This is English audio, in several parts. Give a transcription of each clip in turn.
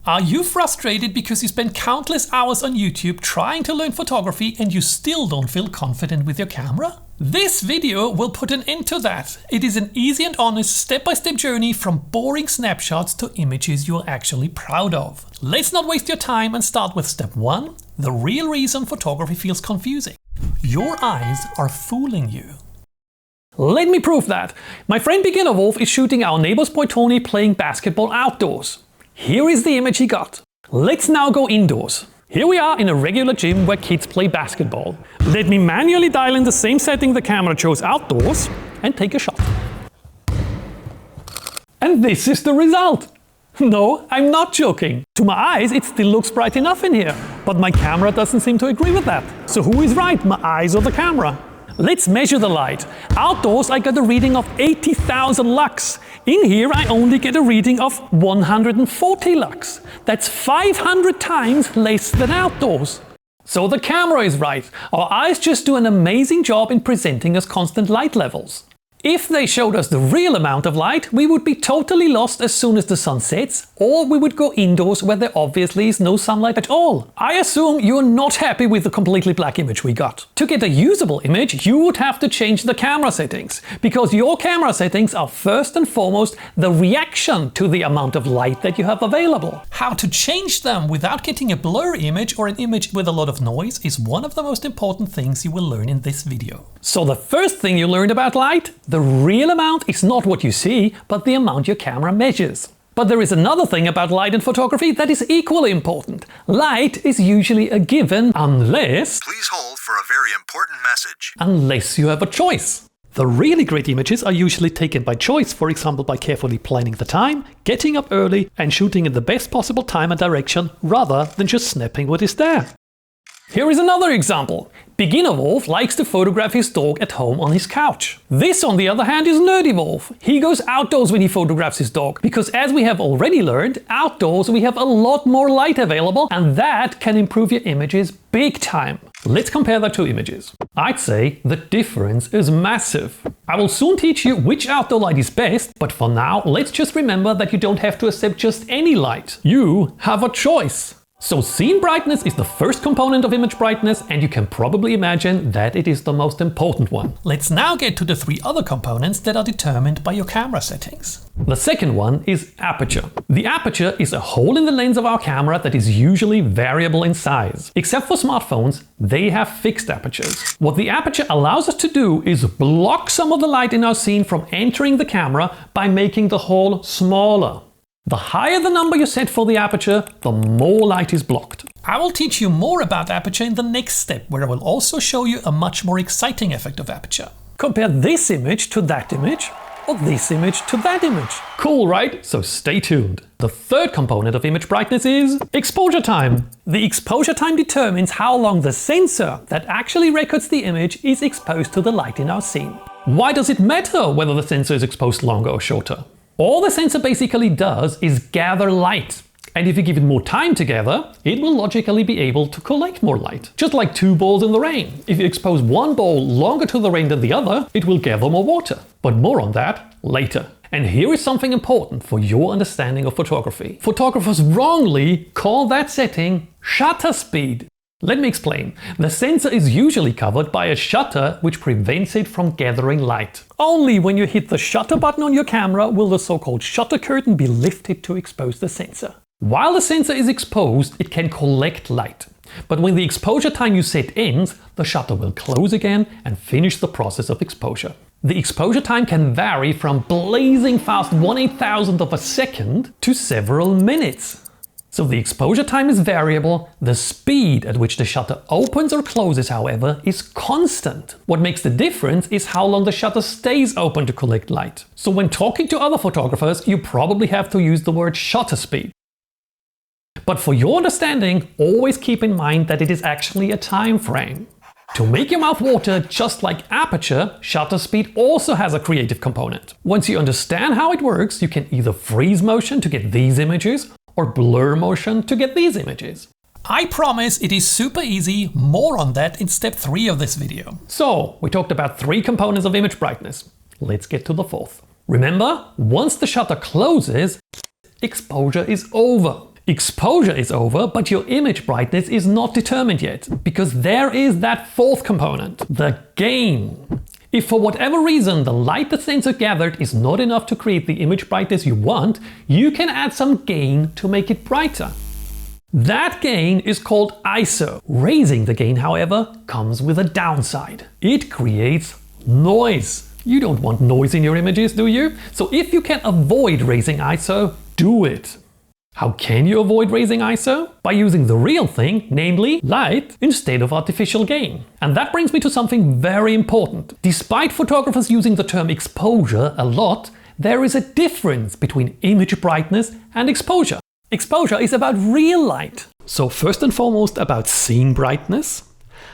Are you frustrated because you spend countless hours on YouTube trying to learn photography and you still don't feel confident with your camera? This video will put an end to that. It is an easy and honest step-by-step journey from boring snapshots to images you're actually proud of. Let's not waste your time and start with step 1, the real reason photography feels confusing. Your eyes are fooling you. Let me prove that. My friend Beginner Wolf is shooting our neighbor's boy Tony playing basketball outdoors. Here is the image he got. Let's now go indoors. Here we are in a regular gym where kids play basketball. Let me manually dial in the same setting the camera chose outdoors and take a shot. And this is the result. No, I'm not joking. To my eyes, it still looks bright enough in here, but my camera doesn't seem to agree with that. So who is right, my eyes or the camera? Let's measure the light. Outdoors I got a reading of 80,000 lux. In here I only get a reading of 140 lux. That's 500 times less than outdoors. So the camera is right. Our eyes just do an amazing job in presenting us constant light levels. If they showed us the real amount of light, we would be totally lost as soon as the sun sets, or we would go indoors where there obviously is no sunlight at all. I assume you're not happy with the completely black image we got. To get a usable image, you would have to change the camera settings, because your camera settings are first and foremost the reaction to the amount of light that you have available. How to change them without getting a blur image or an image with a lot of noise is one of the most important things you will learn in this video. So the first thing you learned about light, the real amount is not what you see, but the amount your camera measures. But there is another thing about light in photography that is equally important. Light is usually a given unless... Please hold for a very important message. Unless you have a choice. The really great images are usually taken by choice, for example by carefully planning the time, getting up early and shooting in the best possible time and direction rather than just snapping what is there. Here is another example. Beginner Wolf likes to photograph his dog at home on his couch. This, on the other hand, is Nerdy Wolf. He goes outdoors when he photographs his dog, because as we have already learned, outdoors we have a lot more light available, and that can improve your images big time. Let's compare the two images. I'd say the difference is massive. I will soon teach you which outdoor light is best, but for now, let's just remember that you don't have to accept just any light. You have a choice. So scene brightness is the first component of image brightness, and you can probably imagine that it is the most important one. Let's now get to the 3 other components that are determined by your camera settings. The second one is aperture. The aperture is a hole in the lens of our camera that is usually variable in size. Except for smartphones, they have fixed apertures. What the aperture allows us to do is block some of the light in our scene from entering the camera by making the hole smaller. The higher the number you set for the aperture, the more light is blocked. I will teach you more about aperture in the next step, where I will also show you a much more exciting effect of aperture. Compare this image to that image, or this image to that image. Cool, right? So stay tuned. The third component of image brightness is exposure time. The exposure time determines how long the sensor that actually records the image is exposed to the light in our scene. Why does it matter whether the sensor is exposed longer or shorter? All the sensor basically does is gather light. And if you give it more time to gather, it will logically be able to collect more light. Just like 2 balls in the rain. If you expose one ball longer to the rain than the other, it will gather more water. But more on that later. And here is something important for your understanding of photography. Photographers wrongly call that setting shutter speed. Let me explain. The sensor is usually covered by a shutter which prevents it from gathering light. Only when you hit the shutter button on your camera will the so-called shutter curtain be lifted to expose the sensor. While the sensor is exposed, it can collect light. But when the exposure time you set ends, the shutter will close again and finish the process of exposure. The exposure time can vary from blazing fast 1/8000th of a second to several minutes. So the exposure time is variable. The speed at which the shutter opens or closes, however, is constant. What makes the difference is how long the shutter stays open to collect light. So when talking to other photographers, you probably have to use the word shutter speed. But for your understanding, always keep in mind that it is actually a time frame. To make your mouth water, just like aperture, shutter speed also has a creative component. Once you understand how it works, you can either freeze motion to get these images, or blur motion to get these images. I promise it is super easy, more on that in step 3 of this video. So, we talked about 3 components of image brightness. Let's get to the 4th. Remember, once the shutter closes, exposure is over. Exposure is over, but your image brightness is not determined yet, because there is that fourth component, the gain. If for whatever reason the light the sensor gathered is not enough to create the image brightness you want, you can add some gain to make it brighter. That gain is called ISO. Raising the gain, however, comes with a downside. It creates noise. You don't want noise in your images, do you? So if you can avoid raising ISO, do it. How can you avoid raising ISO? By using the real thing, namely light, instead of artificial gain. And that brings me to something very important. Despite photographers using the term exposure a lot, there is a difference between image brightness and exposure. Exposure is about real light. So first and foremost about scene brightness.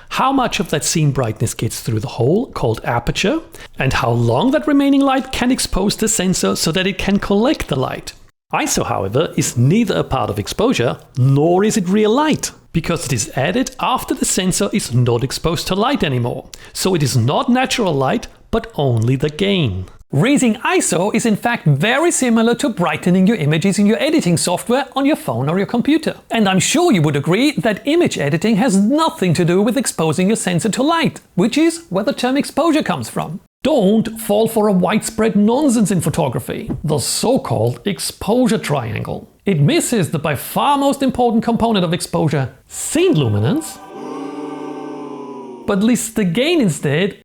How much of that scene brightness gets through the hole, called aperture, and how long that remaining light can expose the sensor so that it can collect the light. ISO, however, is neither a part of exposure, nor is it real light, because it is added after the sensor is not exposed to light anymore. So it is not natural light, but only the gain. Raising ISO is in fact very similar to brightening your images in your editing software on your phone or your computer. And I'm sure you would agree that image editing has nothing to do with exposing your sensor to light, which is where the term exposure comes from. Don't fall for a widespread nonsense in photography, the so-called exposure triangle. It misses the by far most important component of exposure, scene luminance, but lists the gain instead,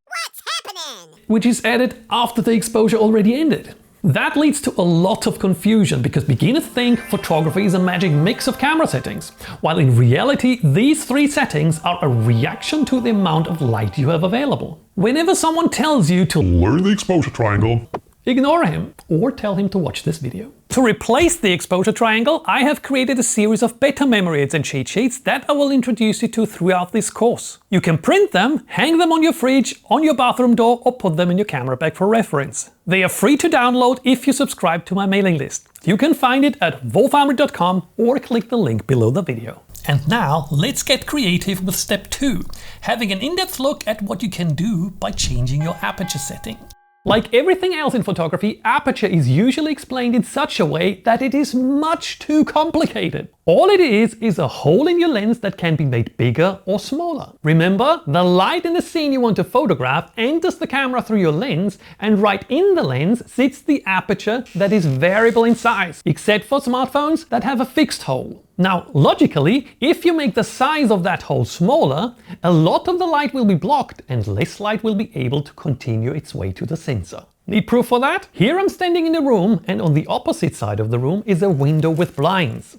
which is added after the exposure already ended. That leads to a lot of confusion because beginners think photography is a magic mix of camera settings, while in reality these three settings are a reaction to the amount of light you have available. Whenever someone tells you to learn the exposure triangle, ignore him or tell him to watch this video. To replace the exposure triangle, I have created a series of better memory aids and cheat sheets that I will introduce you to throughout this course. You can print them, hang them on your fridge, on your bathroom door, or put them in your camera bag for reference. They are free to download if you subscribe to my mailing list. You can find it at wolfarmory.com or click the link below the video. And now let's get creative with step 2, having an in-depth look at what you can do by changing your aperture setting. Like everything else in photography, aperture is usually explained in such a way that it is much too complicated. All it is a hole in your lens that can be made bigger or smaller. Remember, the light in the scene you want to photograph enters the camera through your lens, and right in the lens sits the aperture that is variable in size, except for smartphones that have a fixed hole. Now, logically, if you make the size of that hole smaller, a lot of the light will be blocked and less light will be able to continue its way to the sensor. Need proof for that? Here I'm standing in a room, and on the opposite side of the room is a window with blinds.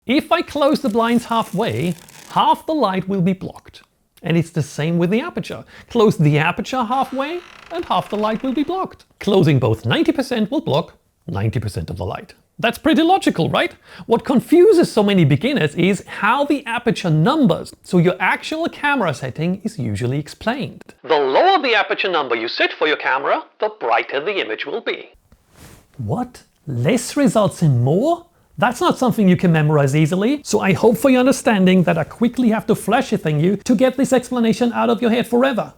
If I close the blinds halfway, half the light will be blocked. And it's the same with the aperture. Close the aperture halfway and half the light will be blocked. Closing both 90% will block 90% of the light. That's pretty logical, right? What confuses so many beginners is how the aperture numbers, so your actual camera setting, is usually explained. The lower the aperture number you set for your camera, the brighter the image will be. What? Less results in more? That's not something you can memorize easily, so I hope for your understanding that I quickly have to flash it on you to get this explanation out of your head forever.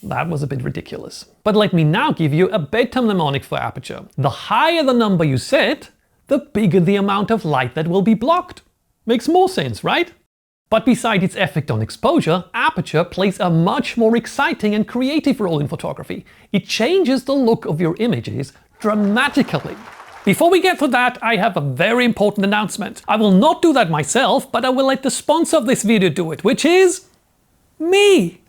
That was a bit ridiculous. But let me now give you a bedtime mnemonic for aperture. The higher the number you set, the bigger the amount of light that will be blocked. Makes more sense, right? But besides its effect on exposure, aperture plays a much more exciting and creative role in photography. It changes the look of your images dramatically. Before we get to that, I have a very important announcement. I will not do that myself, but I will let the sponsor of this video do it, which is me.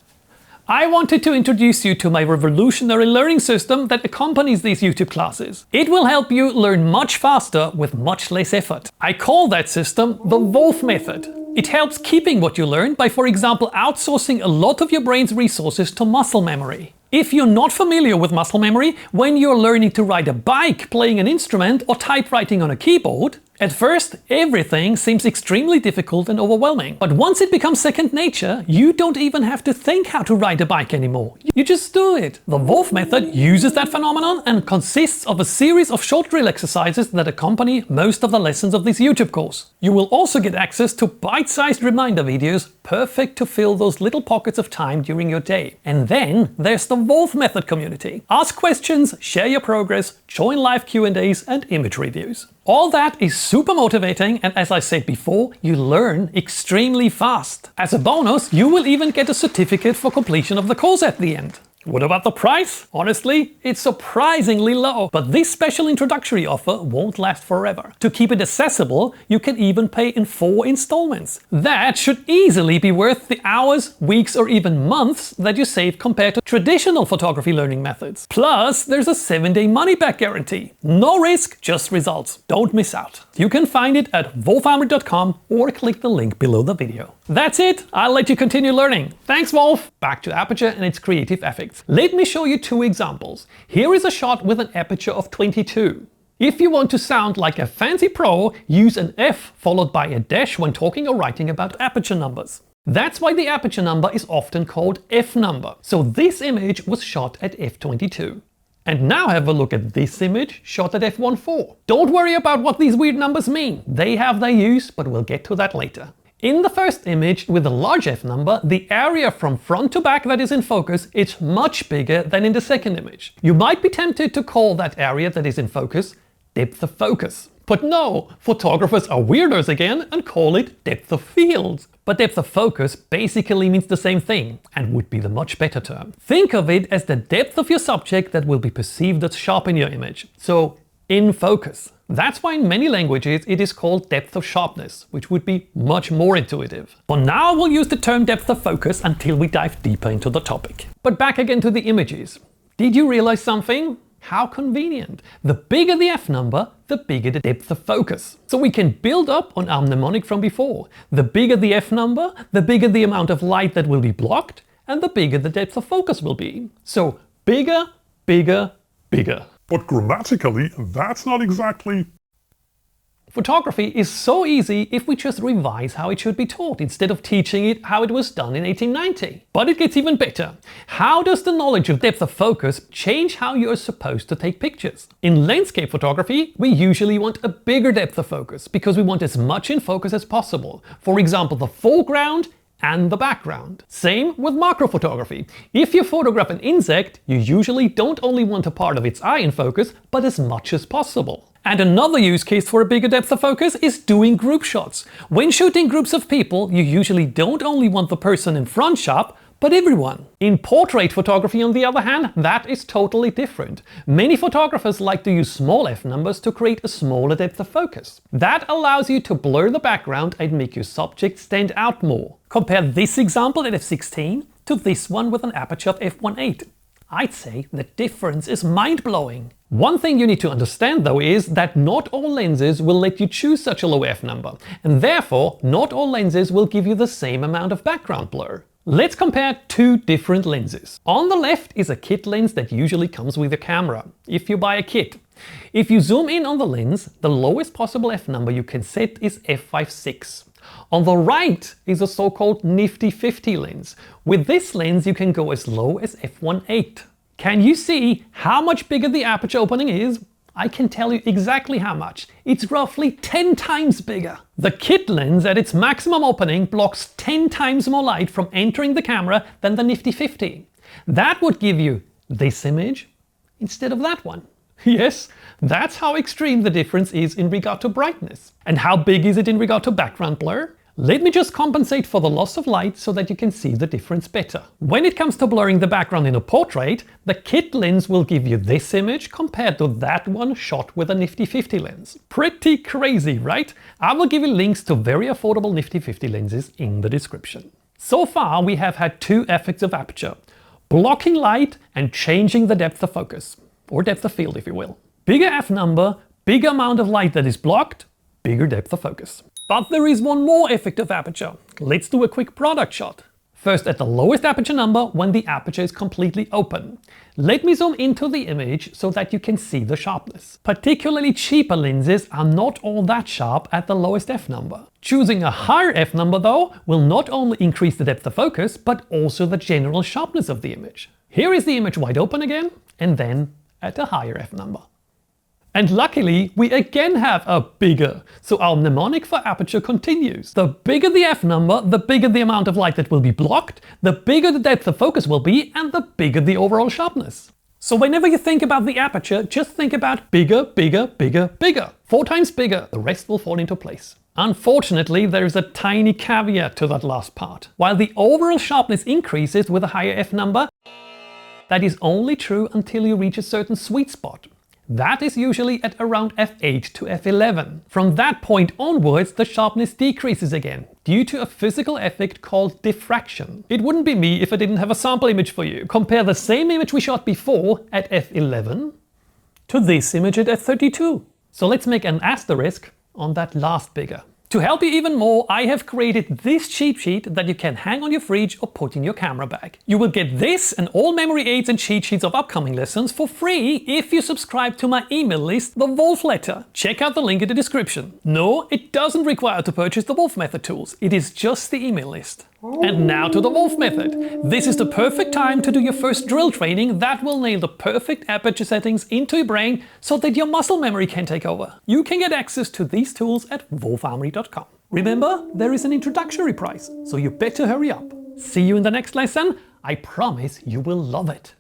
I wanted to introduce you to my revolutionary learning system that accompanies these YouTube classes. It will help you learn much faster with much less effort. I call that system the Wolf Method. It helps keeping what you learn by, for example, outsourcing a lot of your brain's resources to muscle memory. If you're not familiar with muscle memory, when you're learning to ride a bike, playing an instrument, or typewriting on a keyboard, at first, everything seems extremely difficult and overwhelming. But once it becomes second nature, you don't even have to think how to ride a bike anymore. You just do it. The Wolf Method uses that phenomenon and consists of a series of short drill exercises that accompany most of the lessons of this YouTube course. You will also get access to bite-sized reminder videos, perfect to fill those little pockets of time during your day. And then there's the Wolf Method community. Ask questions, share your progress, join live Q&As and image reviews. All that is super motivating, and as I said before, you learn extremely fast. As a bonus, you will even get a certificate for completion of the course at the end. What about the price? Honestly, it's surprisingly low, but this special introductory offer won't last forever. To keep it accessible, you can even pay in 4 installments. That should easily be worth the hours, weeks, or even months that you save compared to traditional photography learning methods. Plus, there's a 7-day money-back guarantee. No risk, just results. Don't miss out. You can find it at wolfhammer.com or click the link below the video. That's it. I'll let you continue learning. Thanks, Wolf. Back to Aperture and its creative effects. Let me show you 2 examples. Here is a shot with an aperture of 22. If you want to sound like a fancy pro, use an F followed by a dash when talking or writing about aperture numbers. That's why the aperture number is often called F number. So this image was shot at f22. And now have a look at this image shot at f1.4. Don't worry about what these weird numbers mean. They have their use, but we'll get to that later. In the first image with a large f number, the area from front to back that is in focus is much bigger than in the second image. You might be tempted to call that area that is in focus depth of focus. But no, photographers are weirdos again and call it depth of field. But depth of focus basically means the same thing and would be the much better term. Think of it as the depth of your subject that will be perceived as sharp in your image. So in focus. That's why in many languages it is called depth of sharpness, which would be much more intuitive. For now we'll use the term depth of focus until we dive deeper into the topic. But back again to the images. Did you realize something? How convenient. The bigger the f number, the bigger the depth of focus. So we can build up on our mnemonic from before. The bigger the f number, the bigger the amount of light that will be blocked, and the bigger the depth of focus will be. So bigger, bigger, bigger. But grammatically, that's not exactly... Photography is so easy if we just revise how it should be taught instead of teaching it how it was done in 1890. But it gets even better. How does the knowledge of depth of focus change how you are supposed to take pictures? In landscape photography, we usually want a bigger depth of focus because we want as much in focus as possible. For example, the foreground and the background. Same with macro photography. If you photograph an insect, you usually don't only want a part of its eye in focus, but as much as possible. And another use case for a bigger depth of focus is doing group shots. When shooting groups of people, you usually don't only want the person in front sharp, but everyone. In portrait photography, on the other hand, that is totally different. Many photographers like to use small f numbers to create a smaller depth of focus. That allows you to blur the background and make your subject stand out more. Compare this example at f16 to this one with an aperture of f1.8. I'd say the difference is mind-blowing. One thing you need to understand though is that not all lenses will let you choose such a low f number, and therefore not all lenses will give you the same amount of background blur. Let's compare 2 different lenses. On the left is a kit lens that usually comes with a camera, if you buy a kit. If you zoom in on the lens, the lowest possible f number you can set is f5.6. On the right is a so-called nifty 50 lens. With this lens you can go as low as f1.8. Can you see how much bigger the aperture opening is? I can tell you exactly how much. It's roughly 10 times bigger. The kit lens at its maximum opening blocks 10 times more light from entering the camera than the nifty 50. That would give you this image instead of that one. Yes, that's how extreme the difference is in regard to brightness. And how big is it in regard to background blur? Let me just compensate for the loss of light so that you can see the difference better. When it comes to blurring the background in a portrait, the kit lens will give you this image compared to that one shot with a nifty 50 lens. Pretty crazy, right? I will give you links to very affordable nifty 50 lenses in the description. So far we have had 2 effects of aperture: blocking light and changing the depth of focus, or depth of field if you will. Bigger f number, bigger amount of light that is blocked, bigger depth of focus. But there is one more effect of aperture. Let's do a quick product shot. First at the lowest aperture number when the aperture is completely open. Let me zoom into the image so that you can see the sharpness. Particularly cheaper lenses are not all that sharp at the lowest f number. Choosing a higher f number though will not only increase the depth of focus but also the general sharpness of the image. Here is the image wide open again, and then at a higher f number. And luckily, we again have a bigger, so our mnemonic for aperture continues. The bigger the f number, the bigger the amount of light that will be blocked, the bigger the depth of focus will be, and the bigger the overall sharpness. So whenever you think about the aperture, just think about bigger, bigger, bigger, bigger. 4 times bigger, the rest will fall into place. Unfortunately, there is a tiny caveat to that last part. While the overall sharpness increases with a higher f number, that is only true until you reach a certain sweet spot. That is usually at around f8 to f11. From that point onwards, the sharpness decreases again, due to a physical effect called diffraction. It wouldn't be me if I didn't have a sample image for you. Compare the same image we shot before at f11 to this image at f32. So let's make an asterisk on that last bigger. To help you even more, I have created this cheat sheet that you can hang on your fridge or put in your camera bag. You will get this and all memory aids and cheat sheets of upcoming lessons for free if you subscribe to my email list, the Wolf Letter. Check out the link in the description. No, it doesn't require to purchase the Wolf Method tools. It is just the email list. And now to the Wolf Method. This is the perfect time to do your first drill training that will nail the perfect aperture settings into your brain so that your muscle memory can take over. You can get access to these tools at wolfarmory.com. Remember, there is an introductory price, so you better hurry up. See you in the next lesson. I promise you will love it.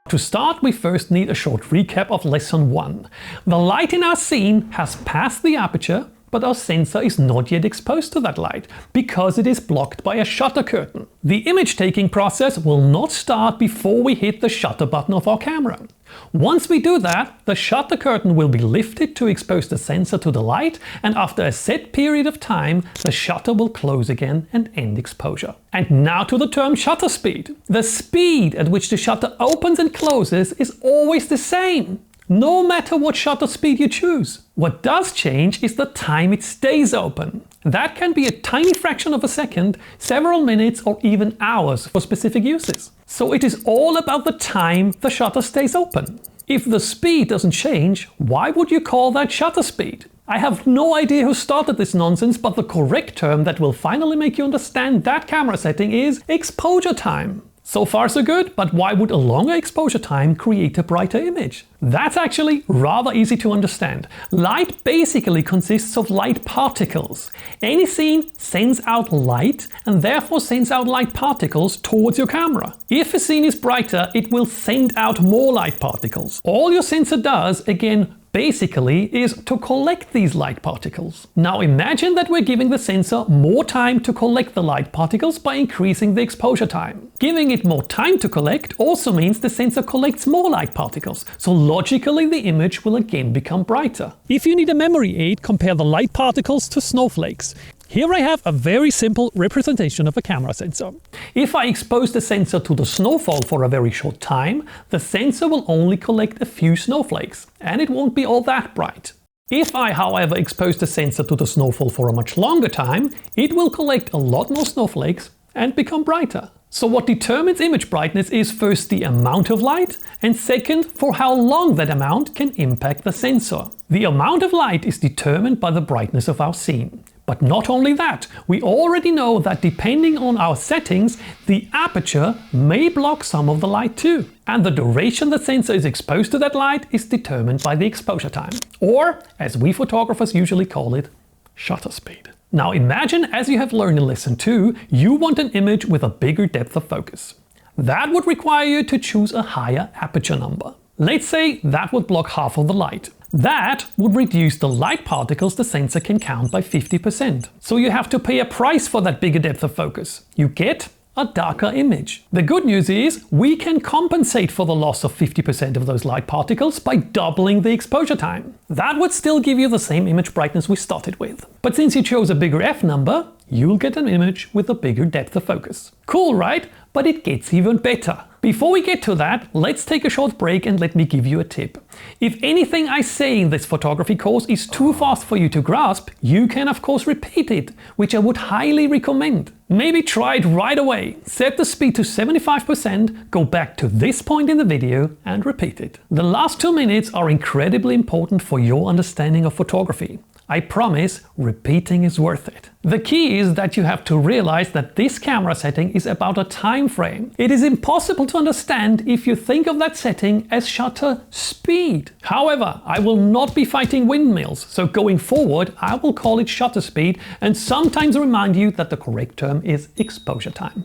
To start, we first need a short recap of lesson 1. The light in our scene has passed the aperture, but our sensor is not yet exposed to that light because it is blocked by a shutter curtain. The image taking process will not start before we hit the shutter button of our camera. Once we do that, the shutter curtain will be lifted to expose the sensor to the light, and after a set period of time, the shutter will close again and end exposure. And now to the term shutter speed. The speed at which the shutter opens and closes is always the same, no matter what shutter speed you choose. What does change is the time it stays open. That can be a tiny fraction of a second, several minutes or even hours for specific uses. So it is all about the time the shutter stays open. If the speed doesn't change, why would you call that shutter speed? I have no idea who started this nonsense, but the correct term that will finally make you understand that camera setting is exposure time. So far so good, but why would a longer exposure time create a brighter image? That's actually rather easy to understand. Light basically consists of light particles. Any scene sends out light and therefore sends out light particles towards your camera. If a scene is brighter, it will send out more light particles. All your sensor does, again, basically is to collect these light particles. Now imagine that we're giving the sensor more time to collect the light particles by increasing the exposure time. Giving it more time to collect also means the sensor collects more light particles, so logically the image will again become brighter. If you need a memory aid, compare the light particles to snowflakes. Here I have a very simple representation of a camera sensor. If I expose the sensor to the snowfall for a very short time, the sensor will only collect a few snowflakes, and it won't be all that bright. If I, however, expose the sensor to the snowfall for a much longer time, it will collect a lot more snowflakes and become brighter. So what determines image brightness is first the amount of light, and second, for how long that amount can impact the sensor. The amount of light is determined by the brightness of our scene. But not only that, we already know that depending on our settings, the aperture may block some of the light too. And the duration the sensor is exposed to that light is determined by the exposure time. Or, as we photographers usually call it, shutter speed. Now imagine, as you have learned in lesson 2, you want an image with a bigger depth of focus. That would require you to choose a higher aperture number. Let's say that would block half of the light. That would reduce the light particles the sensor can count by 50%. So you have to pay a price for that bigger depth of focus. You get a darker image. The good news is we can compensate for the loss of 50% of those light particles by doubling the exposure time. That would still give you the same image brightness we started with. But since you chose a bigger f number, you'll get an image with a bigger depth of focus. Cool, right? But it gets even better. Before we get to that, let's take a short break and let me give you a tip. If anything I say in this photography course is too fast for you to grasp, you can of course repeat it, which I would highly recommend. Maybe try it right away. Set the speed to 75%, go back to this point in the video and repeat it. The last 2 minutes are incredibly important for your understanding of photography. I promise, repeating is worth it. The key is that you have to realize that this camera setting is about a time frame. It is impossible to understand if you think of that setting as shutter speed. However, I will not be fighting windmills, so going forward I will call it shutter speed and sometimes remind you that the correct term is exposure time.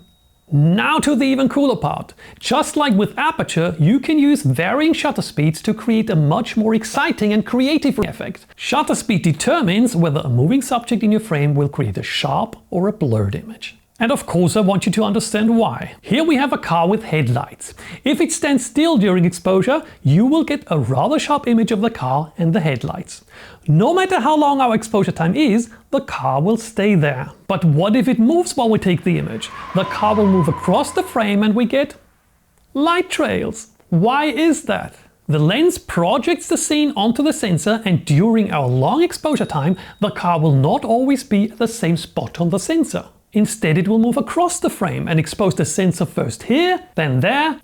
Now to the even cooler part. Just like with aperture, you can use varying shutter speeds to create a much more exciting and creative effect. Shutter speed determines whether a moving subject in your frame will create a sharp or a blurred image. And of course I want you to understand why. Here we have a car with headlights. If it stands still during exposure, you will get a rather sharp image of the car and the headlights. No matter how long our exposure time is, the car will stay there. But what if it moves while we take the image? The car will move across the frame and we get light trails. Why is that? The lens projects the scene onto the sensor, and during our long exposure time, the car will not always be at the same spot on the sensor. Instead, it will move across the frame and expose the sensor first here, then there,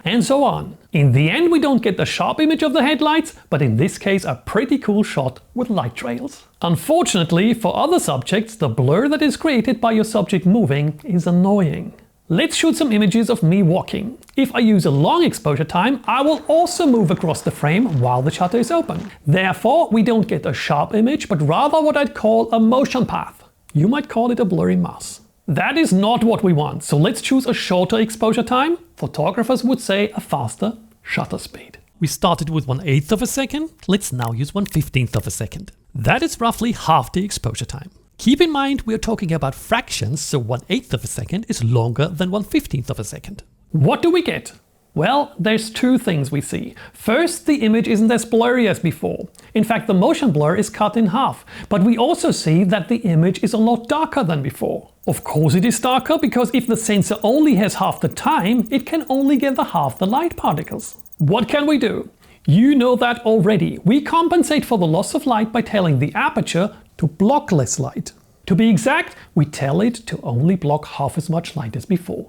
and so on. In the end, we don't get the sharp image of the headlights, but in this case a pretty cool shot with light trails. Unfortunately, for other subjects, the blur that is created by your subject moving is annoying. Let's shoot some images of me walking. If I use a long exposure time, I will also move across the frame while the shutter is open. Therefore, we don't get a sharp image, but rather what I'd call a motion path. You might call it a blurry mass. That is not what we want, so let's choose a shorter exposure time. Photographers would say a faster shutter speed. We started with 1/8 of a second, let's now use 1/15 of a second. That is roughly half the exposure time. Keep in mind we are talking about fractions, so 1/8 of a second is longer than 1/15 of a second. What do we get? Well, there's two things we see. First, the image isn't as blurry as before. In fact, the motion blur is cut in half, but we also see that the image is a lot darker than before. Of course it is darker, because if the sensor only has half the time, it can only get half the light particles. What can we do? You know that already. We compensate for the loss of light by telling the aperture to block less light. To be exact, we tell it to only block half as much light as before.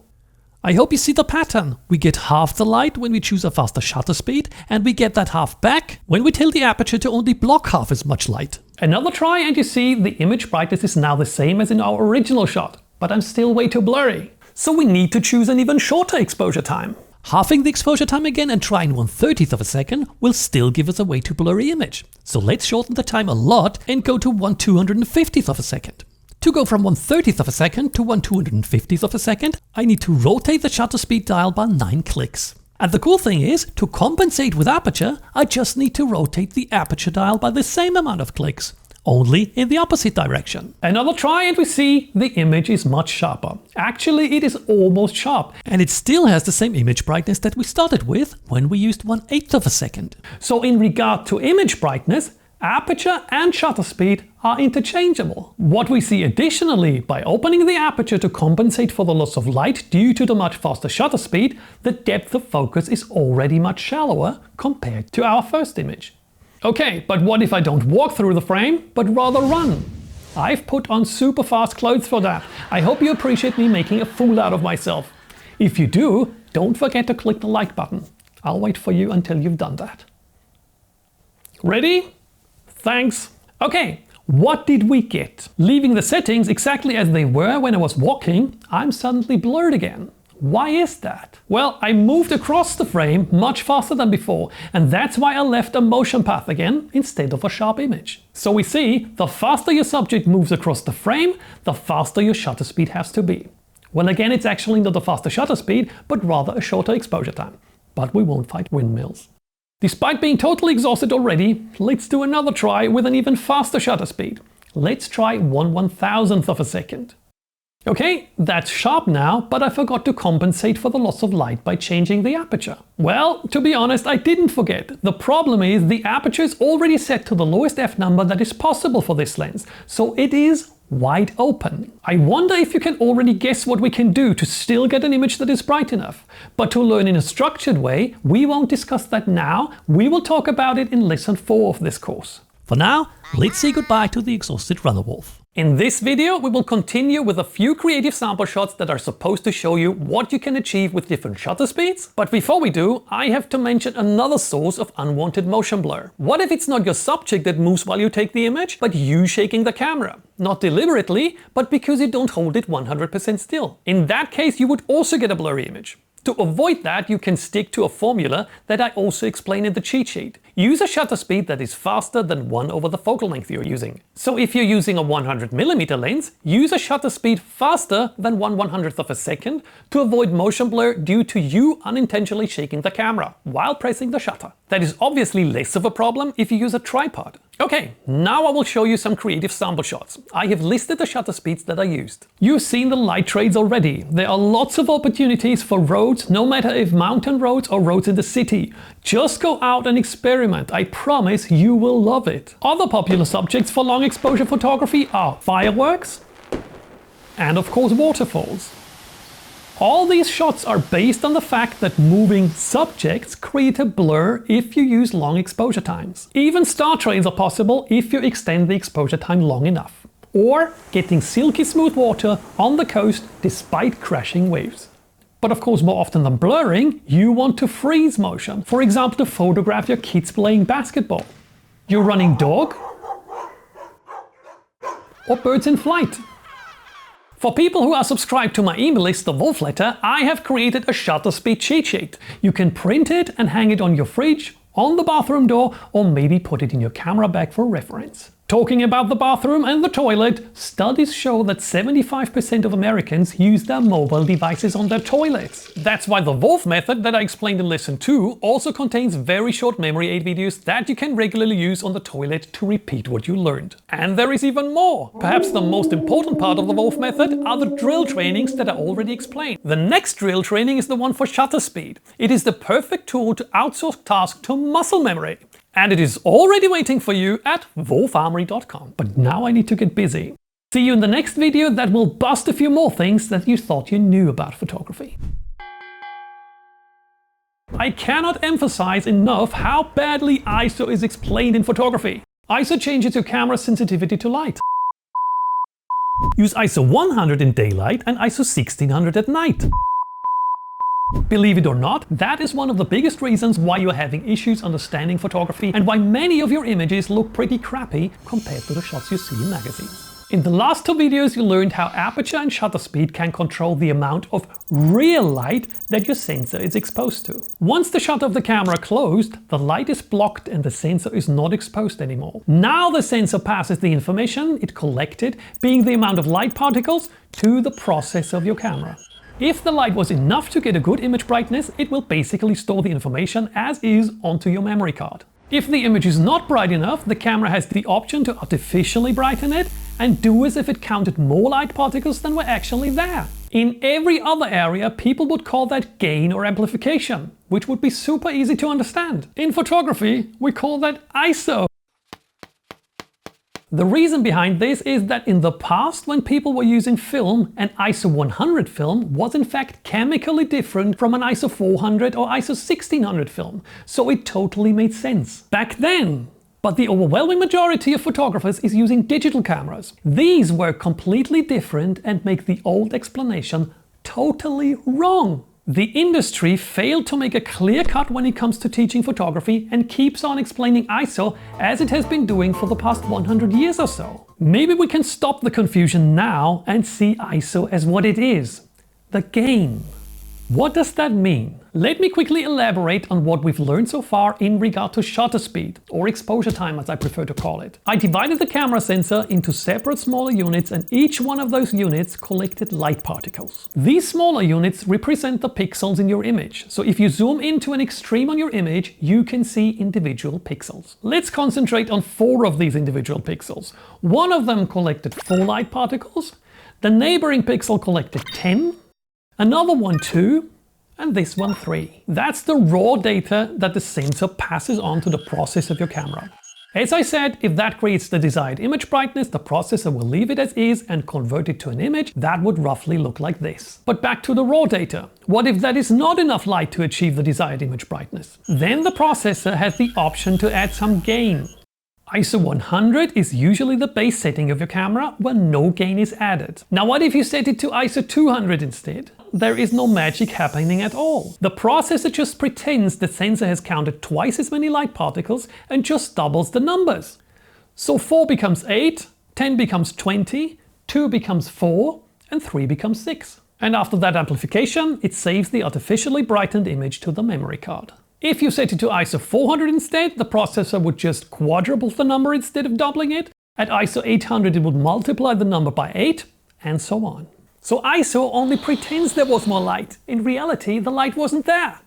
I hope you see the pattern. We get half the light when we choose a faster shutter speed, and we get that half back when we tell the aperture to only block half as much light. Another try and you see the image brightness is now the same as in our original shot, but I'm still way too blurry. So we need to choose an even shorter exposure time. Halving the exposure time again and trying 1/30 of a second will still give us a way too blurry image. So let's shorten the time a lot and go to 1/250th of a second. To go from 1/30th of a second to 1/250th of a second, I need to rotate the shutter speed dial by 9 clicks. And the cool thing is, to compensate with aperture, I just need to rotate the aperture dial by the same amount of clicks, only in the opposite direction. Another try and we see the image is much sharper. Actually, it is almost sharp, and it still has the same image brightness that we started with when we used 1/8 of a second. So in regard to image brightness, aperture and shutter speed are interchangeable. What we see additionally, by opening the aperture to compensate for the loss of light due to the much faster shutter speed, the depth of focus is already much shallower compared to our first image. Okay, but what if I don't walk through the frame, but rather run? I've put on super fast clothes for that. I hope you appreciate me making a fool out of myself. If you do, don't forget to click the like button. I'll wait for you until you've done that. Ready? Thanks. Okay, what did we get? Leaving the settings exactly as they were when I was walking, I'm suddenly blurred again. Why is that? Well, I moved across the frame much faster than before, and that's why I left a motion path again instead of a sharp image. So we see, the faster your subject moves across the frame, the faster your shutter speed has to be. Well, again, it's actually not a faster shutter speed, but rather a shorter exposure time. But we won't fight windmills. Despite being totally exhausted already, let's do another try with an even faster shutter speed. Let's try 1/1000th of a second. Okay, that's sharp now, but I forgot to compensate for the loss of light by changing the aperture. Well, to be honest, I didn't forget. The problem is the aperture is already set to the lowest f number that is possible for this lens, so it is wide open. I wonder if you can already guess what we can do to still get an image that is bright enough. But to learn in a structured way, we won't discuss that now. We will talk about it in lesson 4 of this course. For now, let's say goodbye to the exhausted runner wolf. In this video, we will continue with a few creative sample shots that are supposed to show you what you can achieve with different shutter speeds. But before we do, I have to mention another source of unwanted motion blur. What if it's not your subject that moves while you take the image, but you shaking the camera? Not deliberately, but because you don't hold it 100% still. In that case, you would also get a blurry image. To avoid that, you can stick to a formula that I also explain in the cheat sheet. use a shutter speed that is faster than 1 over the focal length you're using. So if you're using a 100mm lens, use a shutter speed faster than 1/100th of a second to avoid motion blur due to you unintentionally shaking the camera while pressing the shutter. That is obviously less of a problem if you use a tripod. Okay, now I will show you some creative sample shots. I have listed the shutter speeds that I used. You've seen the light trades already. There are lots of opportunities for roads, no matter if mountain roads or roads in the city. Just go out and experiment. I promise you will love it. Other popular subjects for long exposure photography are fireworks and of course waterfalls. All these shots are based on the fact that moving subjects create a blur if you use long exposure times. Even star trails are possible if you extend the exposure time long enough. Or getting silky smooth water on the coast despite crashing waves. But of course, more often than blurring, you want to freeze motion. For example, to photograph your kids playing basketball, your running dog, or birds in flight. For people who are subscribed to my email list, the Wolf Letter, I have created a shutter speed cheat sheet. You can print it and hang it on your fridge, on the bathroom door, or maybe put it in your camera bag for reference. Talking about the bathroom and the toilet, studies show that 75% of Americans use their mobile devices on their toilets. That's why the Wolf method that I explained in lesson 2 also contains very short memory aid videos that you can regularly use on the toilet to repeat what you learned. And there is even more. Perhaps the most important part of the Wolf method are the drill trainings that I already explained. The next drill training is the one for shutter speed. It is the perfect tool to outsource tasks to muscle memory. And it is already waiting for you at wolfarmory.com. But now I need to get busy. See you in the next video that will bust a few more things that you thought you knew about photography. I cannot emphasize enough how badly ISO is explained in photography. ISO changes your camera sensitivity to light. Use ISO 100 in daylight and ISO 1600 at night. Believe it or not, that is one of the biggest reasons why you're having issues understanding photography and why many of your images look pretty crappy compared to the shots you see in magazines. In the last 2 videos you learned how aperture and shutter speed can control the amount of real light that your sensor is exposed to. Once the shutter of the camera closed, the light is blocked and the sensor is not exposed anymore. Now the sensor passes the information it collected, being the amount of light particles, to the processor of your camera. If the light was enough to get a good image brightness, it will basically store the information as is onto your memory card. If the image is not bright enough, the camera has the option to artificially brighten it and do as if it counted more light particles than were actually there. In every other area, people would call that gain or amplification, which would be super easy to understand. In photography, we call that ISO. The reason behind this is that in the past, when people were using film, an ISO 100 film was in fact chemically different from an ISO 400 or ISO 1600 film, so it totally made sense back then. But the overwhelming majority of photographers is using digital cameras. These were completely different and make the old explanation totally wrong. The industry failed to make a clear cut when it comes to teaching photography and keeps on explaining ISO as it has been doing for the past 100 years or so. Maybe we can stop the confusion now and see ISO as what it is: the gain. What does that mean? Let me quickly elaborate on what we've learned so far in regard to shutter speed, or exposure time as I prefer to call it. I divided the camera sensor into separate smaller units and each one of those units collected light particles. These smaller units represent the pixels in your image, so if you zoom into an extreme on your image, you can see individual pixels. Let's concentrate on 4 of these individual pixels. One of them collected 4 light particles, the neighboring pixel collected 10, another one 2, and this one 3. That's the raw data that the sensor passes on to the processor of your camera. As I said, if that creates the desired image brightness, the processor will leave it as is and convert it to an image that would roughly look like this. But back to the raw data. What if that is not enough light to achieve the desired image brightness? Then the processor has the option to add some gain. ISO 100 is usually the base setting of your camera where no gain is added. Now what if you set it to ISO 200 instead? There is no magic happening at all. The processor just pretends the sensor has counted twice as many light particles and just doubles the numbers. So 4 becomes 8, 10 becomes 20, 2 becomes 4, and 3 becomes 6. And after that amplification, it saves the artificially brightened image to the memory card. If you set it to ISO 400 instead, the processor would just quadruple the number instead of doubling it. At ISO 800 it would multiply the number by 8, and so on. So ISO only pretends there was more light. In reality, the light wasn't there.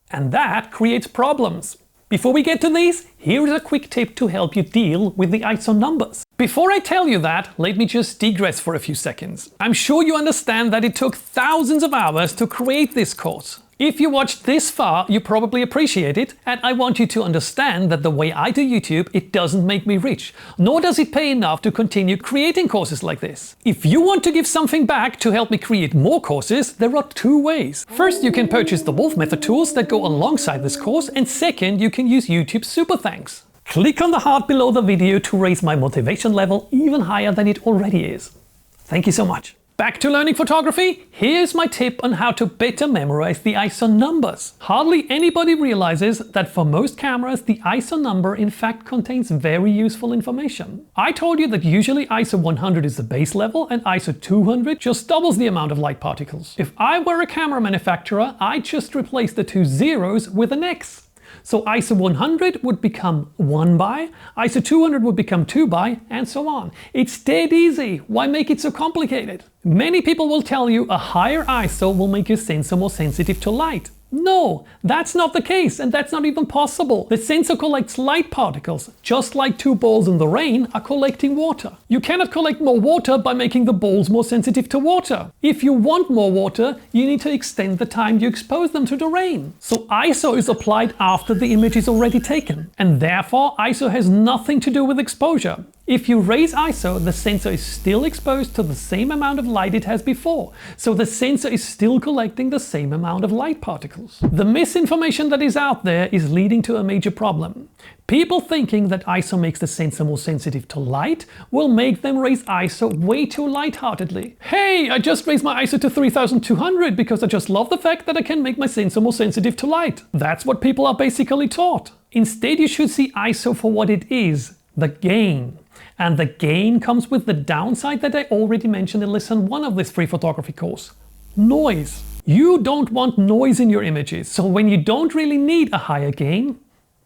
And that creates problems. Before we get to these, here is a quick tip to help you deal with the ISO numbers. Before I tell you that, let me just digress for a few seconds. I'm sure you understand that it took thousands of hours to create this course. If you watched this far, you probably appreciate it, and I want you to understand that the way I do YouTube, it doesn't make me rich, nor does it pay enough to continue creating courses like this. If you want to give something back to help me create more courses, there are two ways. First, you can purchase the Wolf Method tools that go alongside this course, and second, you can use YouTube Super Thanks. Click on the heart below the video to raise my motivation level even higher than it already is. Thank you so much. Back to learning photography, here's my tip on how to better memorize the ISO numbers. Hardly anybody realizes that for most cameras the ISO number in fact contains very useful information. I told you that usually ISO 100 is the base level and ISO 200 just doubles the amount of light particles. If I were a camera manufacturer, I'd just replace the two zeros with an X. So ISO 100 would become 1 by, ISO 200 would become 2 by, and so on. It's dead easy. Why make it so complicated? Many people will tell you a higher ISO will make your sensor more sensitive to light. No, that's not the case, and that's not even possible. The sensor collects light particles, just like two balls in the rain are collecting water. You cannot collect more water by making the balls more sensitive to water. If you want more water, you need to extend the time you expose them to the rain. So ISO is applied after the image is already taken, and therefore ISO has nothing to do with exposure. If you raise ISO, the sensor is still exposed to the same amount of light it has before, so the sensor is still collecting the same amount of light particles. The misinformation that is out there is leading to a major problem. People thinking that ISO makes the sensor more sensitive to light will make them raise ISO way too lightheartedly. Hey, I just raised my ISO to 3200 because I just love the fact that I can make my sensor more sensitive to light. That's what people are basically taught. Instead, you should see ISO for what it is, the gain. And the gain comes with the downside that I already mentioned in lesson 1 of this free photography course. Noise. You don't want noise in your images, so when you don't really need a higher gain,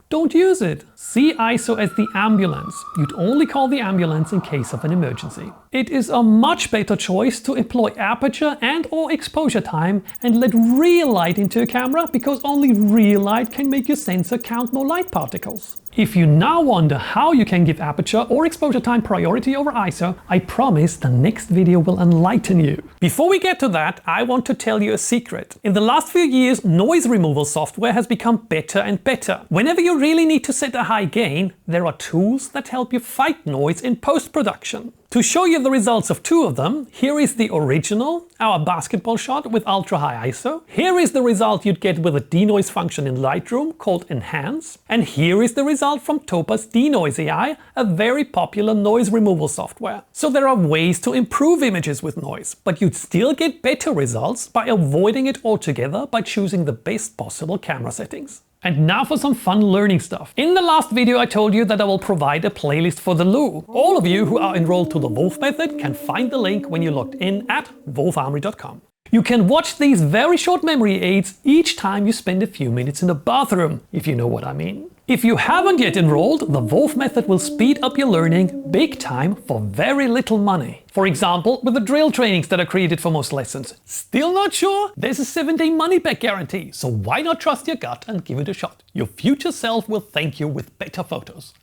don't use it. See ISO as the ambulance. You'd only call the ambulance in case of an emergency. It is a much better choice to employ aperture and/or exposure time and let real light into a camera, because only real light can make your sensor count more light particles. If you now wonder how you can give aperture or exposure time priority over ISO, I promise the next video will enlighten you. Before we get to that, I want to tell you a secret. In the last few years, noise removal software has become better and better. Whenever you really need to set a high gain, there are tools that help you fight noise in post-production. To show you the results of two of them, here is the original, our basketball shot with ultra high ISO. Here is the result you'd get with a denoise function in Lightroom called Enhance. And here is the result from Topaz Denoise AI, a very popular noise removal software. So there are ways to improve images with noise, but you'd still get better results by avoiding it altogether by choosing the best possible camera settings. And now for some fun learning stuff. In the last video I told you that I will provide a playlist for the Lou. All of you who are enrolled to the Wolf Method can find the link when you logged in at wolfarmory.com. You can watch these very short memory aids each time you spend a few minutes in the bathroom, if you know what I mean. If you haven't yet enrolled, the Wolf Method will speed up your learning big time for very little money. For example, with the drill trainings that are created for most lessons. Still not sure? There's a 7-day money-back guarantee, so why not trust your gut and give it a shot? Your future self will thank you with better photos.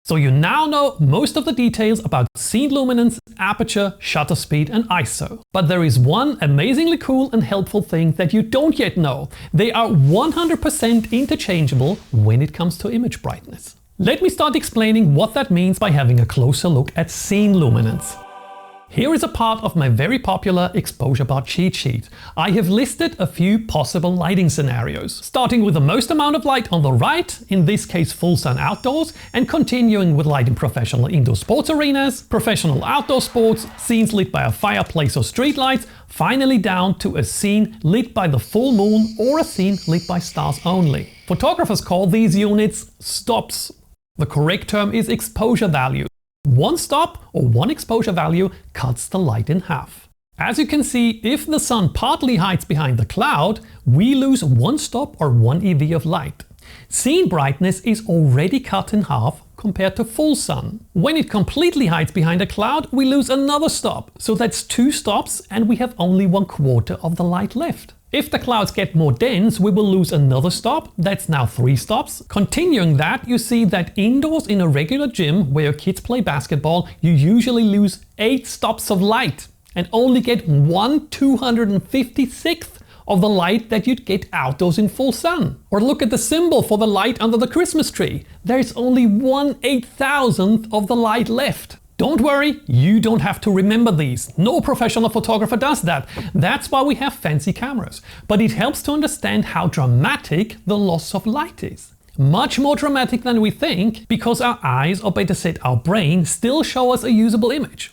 So you now know most of the details about scene luminance, aperture, shutter speed and ISO. But there is one amazingly cool and helpful thing that you don't yet know. They are 100% interchangeable when it comes to image brightness. Let me start explaining what that means by having a closer look at scene luminance. Here is a part of my very popular exposure bar cheat sheet. I have listed a few possible lighting scenarios, starting with the most amount of light on the right, in this case full sun outdoors, and continuing with light in professional indoor sports arenas, professional outdoor sports, scenes lit by a fireplace or street lights, finally down to a scene lit by the full moon or a scene lit by stars only. Photographers call these units stops. The correct term is exposure value. One stop or one exposure value cuts the light in half. As you can see, if the sun partly hides behind the cloud, we lose 1 stop or 1 eV of light. Scene brightness is already cut in half compared to full sun. When it completely hides behind a cloud, we lose another stop. So that's 2 stops and we have only 1/4 of the light left. If the clouds get more dense, we will lose another stop. That's now 3 stops. Continuing that, you see that indoors in a regular gym where your kids play basketball, you usually lose 8 stops of light and only get 1/256th of the light that you'd get outdoors in full sun. Or look at the symbol for the light under the Christmas tree. There's only 1/8000th of the light left. Don't worry, you don't have to remember these. No professional photographer does that. That's why we have fancy cameras. But it helps to understand how dramatic the loss of light is. Much more dramatic than we think, because our eyes, or better said our brain, still show us a usable image.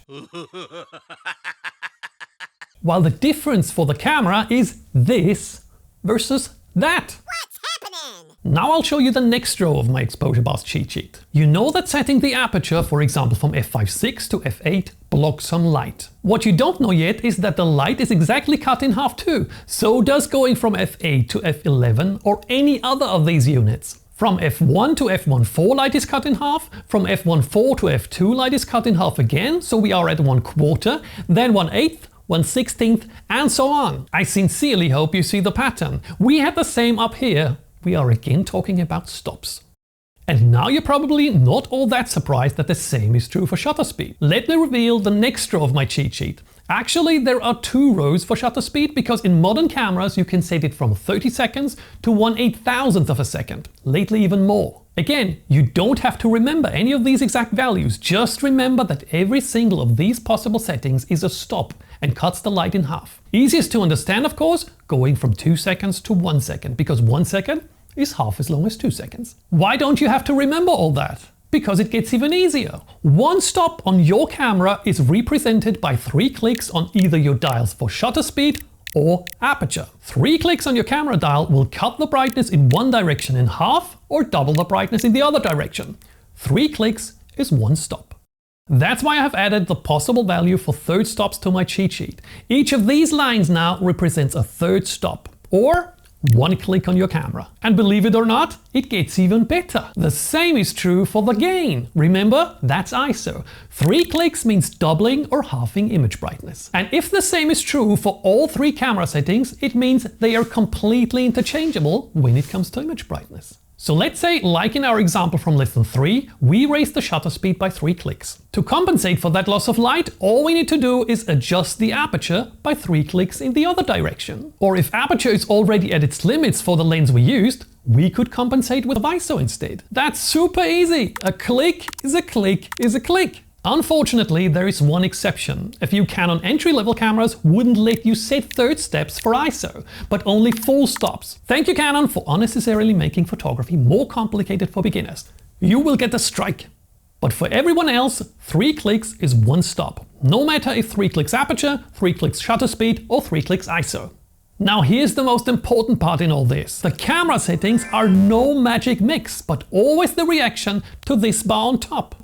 While the difference for the camera is this versus that. What's happening? Now I'll show you the next row of my exposure bars cheat sheet. You know that setting the aperture, for example from f5.6 to f8, blocks some light. What you don't know yet is that the light is exactly cut in half too. So does going from f8 to f11 or any other of these units. From f1 to f1.4 light is cut in half, from f1.4 to f2 light is cut in half again, so we are at 1/4, then 1/8, 1/16th, and so on. I sincerely hope you see the pattern. We had the same up here. We are again talking about stops. And now you're probably not all that surprised that the same is true for shutter speed. Let me reveal the next row of my cheat sheet. Actually, there are 2 rows for shutter speed because in modern cameras you can set it from 30 seconds to 1/8000th of a second, lately even more. Again, you don't have to remember any of these exact values, just remember that every single of these possible settings is a stop and cuts the light in half. Easiest to understand, of course, going from 2 seconds to 1 second, because 1 second is half as long as 2 seconds. Why don't you have to remember all that? Because it gets even easier. 1 stop on your camera is represented by 3 clicks on either your dials for shutter speed or aperture. 3 clicks on your camera dial will cut the brightness in one direction in half or double the brightness in the other direction. 3 clicks is 1 stop. That's why I have added the possible value for third stops to my cheat sheet. Each of these lines now represents a third stop, or 1 click on your camera. And believe it or not, it gets even better. The same is true for the gain. Remember, that's ISO. 3 clicks means doubling or halving image brightness. And if the same is true for all 3 camera settings, it means they are completely interchangeable when it comes to image brightness. So let's say, like in our example from lesson 3, we raise the shutter speed by 3 clicks. To compensate for that loss of light, all we need to do is adjust the aperture by 3 clicks in the other direction. Or if aperture is already at its limits for the lens we used, we could compensate with ISO instead. That's super easy. A click is a click is a click. Unfortunately, there is one exception. A few Canon entry-level cameras wouldn't let you set third steps for ISO, but only full stops. Thank you, Canon, for unnecessarily making photography more complicated for beginners. You will get a strike. But for everyone else, 3 clicks is 1 stop. No matter if 3 clicks aperture, 3 clicks shutter speed, or 3 clicks ISO. Now here's the most important part in all this. The camera settings are no magic mix, but always the reaction to this bar on top.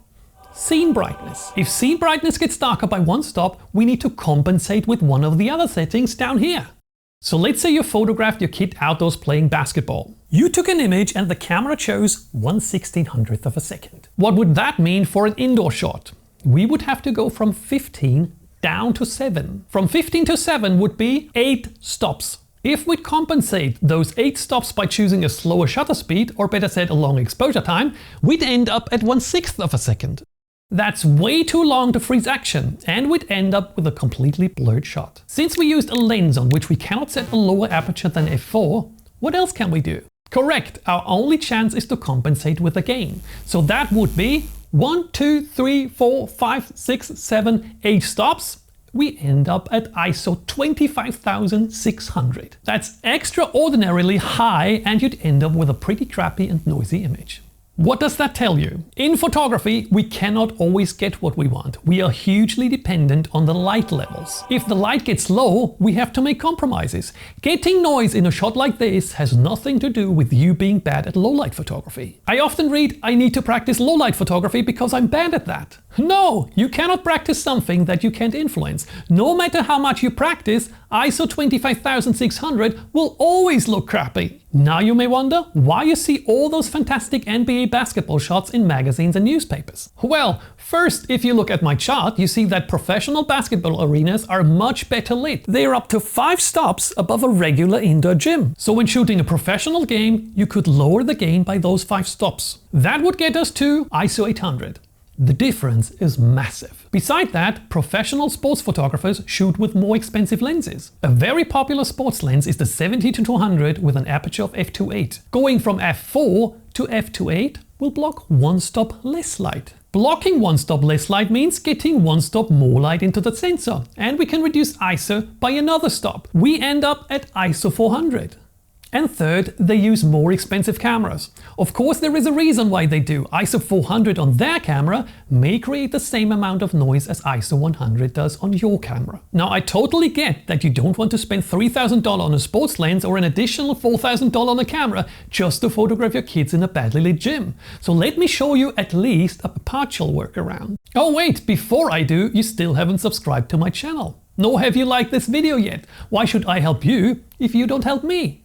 Scene brightness. If scene brightness gets darker by 1 stop, we need to compensate with one of the other settings down here. So let's say you photographed your kid outdoors playing basketball. You took an image and the camera chose 1/1600th of a second. What would that mean for an indoor shot? We would have to go from 15 down to 7. From 15 to 7 would be 8 stops. If we'd compensate those 8 stops by choosing a slower shutter speed, or better said a long exposure time, we'd end up at 1/6 of a second. That's way too long to freeze action, and we'd end up with a completely blurred shot. Since we used a lens on which we cannot set a lower aperture than f4, what else can we do? Correct, our only chance is to compensate with a gain. So that would be 1, 2, 3, 4, 5, 6, 7, 8 stops. We end up at ISO 25,600. That's extraordinarily high, and you'd end up with a pretty crappy and noisy image. What does that tell you? In photography, we cannot always get what we want. We are hugely dependent on the light levels. If the light gets low, we have to make compromises. Getting noise in a shot like this has nothing to do with you being bad at low light photography. I often read, I need to practice low light photography because I'm bad at that. No, you cannot practice something that you can't influence. No matter how much you practice, ISO 25600 will always look crappy. Now you may wonder why you see all those fantastic NBA basketball shots in magazines and newspapers. Well, first, if you look at my chart, you see that professional basketball arenas are much better lit. They're up to 5 stops above a regular indoor gym. So when shooting a professional game, you could lower the gain by those 5 stops. That would get us to ISO 800. The difference is massive. Beside that, professional sports photographers shoot with more expensive lenses. A very popular sports lens is the 70-200 with an aperture of f2.8. Going from f4 to f2.8 will block 1 stop less light. Blocking 1 stop less light means getting 1 stop more light into the sensor, and we can reduce ISO by another stop. We end up at ISO 400. And third, they use more expensive cameras. Of course, there is a reason why they do. ISO 400 on their camera may create the same amount of noise as ISO 100 does on your camera. Now, I totally get that you don't want to spend $3,000 on a sports lens or an additional $4,000 on a camera just to photograph your kids in a badly lit gym. So let me show you at least a partial workaround. Oh wait, before I do, you still haven't subscribed to my channel. Nor have you liked this video yet. Why should I help you if you don't help me?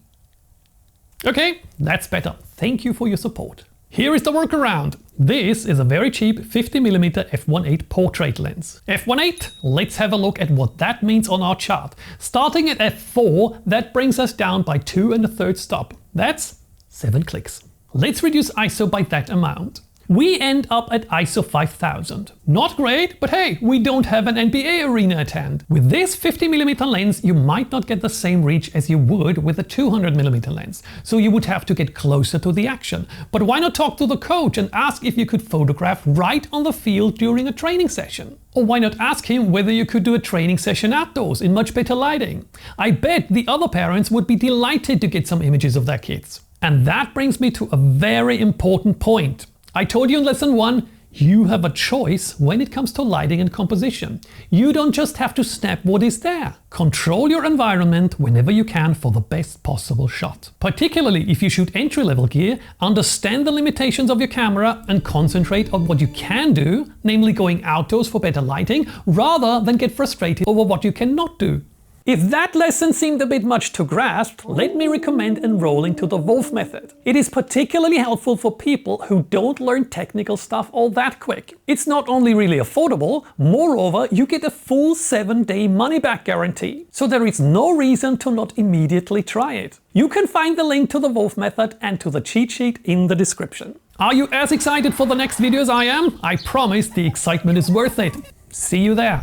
Okay, that's better. Thank you for your support. Here is the workaround. This is a very cheap 50mm f1.8 portrait lens. f1.8, let's have a look at what that means on our chart. Starting at f4, that brings us down by 2 1/3 stop. That's 7 clicks. Let's reduce ISO by that amount. We end up at ISO 5000. Not great, but hey, we don't have an NBA arena at hand. With this 50mm lens, you might not get the same reach as you would with a 200mm lens, so you would have to get closer to the action. But why not talk to the coach and ask if you could photograph right on the field during a training session? Or why not ask him whether you could do a training session outdoors in much better lighting? I bet the other parents would be delighted to get some images of their kids. And that brings me to a very important point. I told you in lesson 1, you have a choice when it comes to lighting and composition. You don't just have to snap what is there. Control your environment whenever you can for the best possible shot. Particularly if you shoot entry-level gear, understand the limitations of your camera and concentrate on what you can do, namely going outdoors for better lighting, rather than get frustrated over what you cannot do. If that lesson seemed a bit much to grasp, let me recommend enrolling to the Wolf method. It is particularly helpful for people who don't learn technical stuff all that quick. It's not only really affordable, moreover, you get a full 7-day money-back guarantee. So there is no reason to not immediately try it. You can find the link to the Wolf method and to the cheat sheet in the description. Are you as excited for the next video as I am? I promise the excitement is worth it. See you there.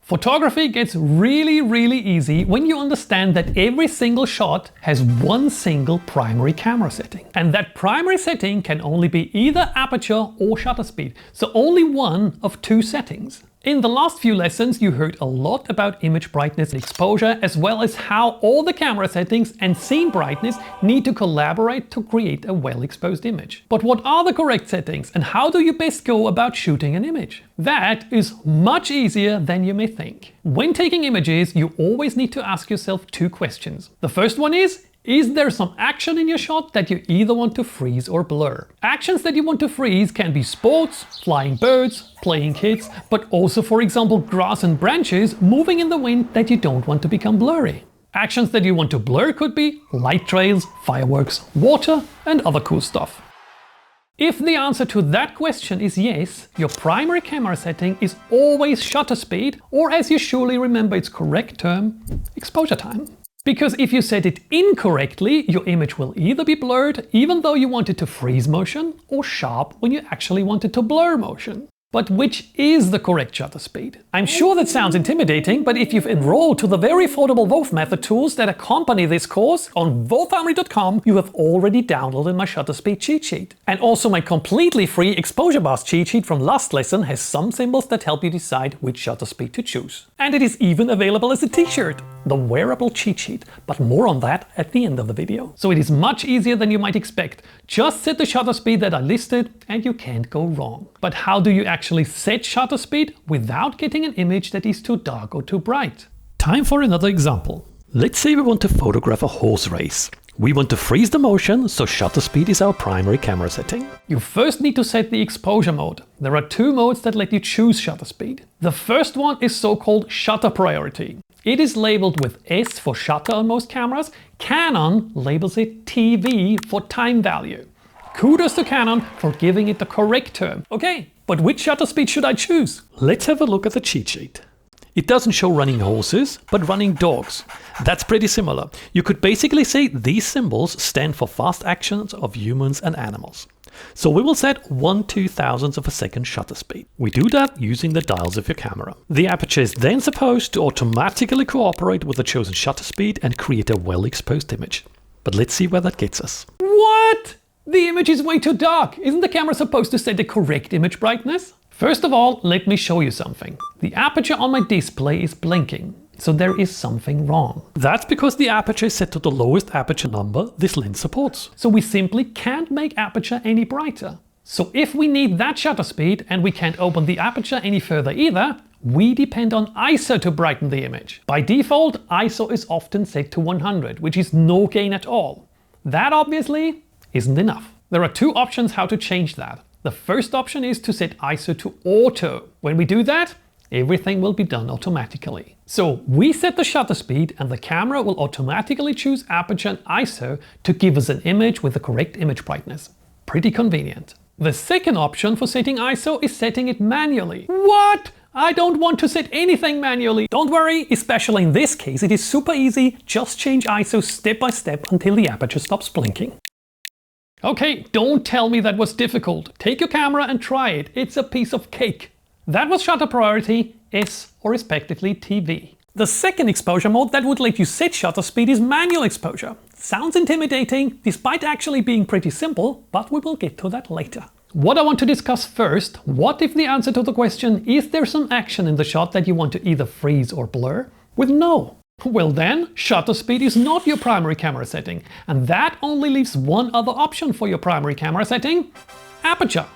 Photography gets really easy when you understand that every single shot has one single primary camera setting. And that primary setting can only be either aperture or shutter speed, so only one of 2 settings. In the last few lessons, you heard a lot about image brightness and exposure, as well as how all the camera settings and scene brightness need to collaborate to create a well-exposed image. But what are the correct settings and how do you best go about shooting an image? That is much easier than you may think. When taking images, you always need to ask yourself 2 questions. The first one is there some action in your shot that you either want to freeze or blur? Actions that you want to freeze can be sports, flying birds, playing kids, but also, for example, grass and branches moving in the wind that you don't want to become blurry. Actions that you want to blur could be light trails, fireworks, water, and other cool stuff. If the answer to that question is yes, your primary camera setting is always shutter speed, or as you surely remember its correct term, exposure time. Because if you set it incorrectly, your image will either be blurred even though you want it to freeze motion, or sharp when you actually want it to blur motion. But which is the correct shutter speed? I'm sure that sounds intimidating, but if you've enrolled to the very affordable WOV method tools that accompany this course on WOVFoundry.com, you have already downloaded my shutter speed cheat sheet. And also my completely free exposure bars cheat sheet from last lesson has some symbols that help you decide which shutter speed to choose. And it is even available as a t-shirt, the wearable cheat sheet, but more on that at the end of the video. So it is much easier than you might expect. Just set the shutter speed that I listed and you can't go wrong. But how do you actually set shutter speed without getting an image that is too dark or too bright? Time for another example. Let's say we want to photograph a horse race. We want to freeze the motion, so shutter speed is our primary camera setting. You first need to set the exposure mode. There are two modes that let you choose shutter speed. The first one is so-called shutter priority. It is labeled with S for shutter on most cameras. Canon labels it TV for time value. Kudos to Canon for giving it the correct term. Okay, but which shutter speed should I choose? Let's have a look at the cheat sheet. It doesn't show running horses, but running dogs. That's pretty similar. You could basically say these symbols stand for fast actions of humans and animals. So we will set 1/2000th of a second shutter speed. We do that using the dials of your camera. The aperture is then supposed to automatically cooperate with the chosen shutter speed and create a well-exposed image. But let's see where that gets us. What? The image is way too dark. Isn't the camera supposed to set the correct image brightness? First of all, let me show you something. The aperture on my display is blinking, so there is something wrong. That's because the aperture is set to the lowest aperture number this lens supports. So we simply can't make aperture any brighter. So if we need that shutter speed and we can't open the aperture any further either, we depend on ISO to brighten the image. By default, ISO is often set to 100, which is no gain at all. That obviously isn't enough. There are two options how to change that. The first option is to set ISO to auto. When we do that, everything will be done automatically. So we set the shutter speed and the camera will automatically choose aperture and ISO to give us an image with the correct image brightness. Pretty convenient. The second option for setting ISO is setting it manually. What? I don't want to set anything manually. Don't worry, especially in this case, it is super easy. Just change ISO step by step until the aperture stops blinking. Okay, don't tell me that was difficult. Take your camera and try it. It's a piece of cake. That was shutter priority, S, or respectively TV. The second exposure mode that would let you set shutter speed is manual exposure. Sounds intimidating, despite actually being pretty simple, but we will get to that later. What I want to discuss first, what if the answer to the question, is there some action in the shot that you want to either freeze or blur, with no? Well then, shutter speed is not your primary camera setting, and that only leaves one other option for your primary camera setting: aperture.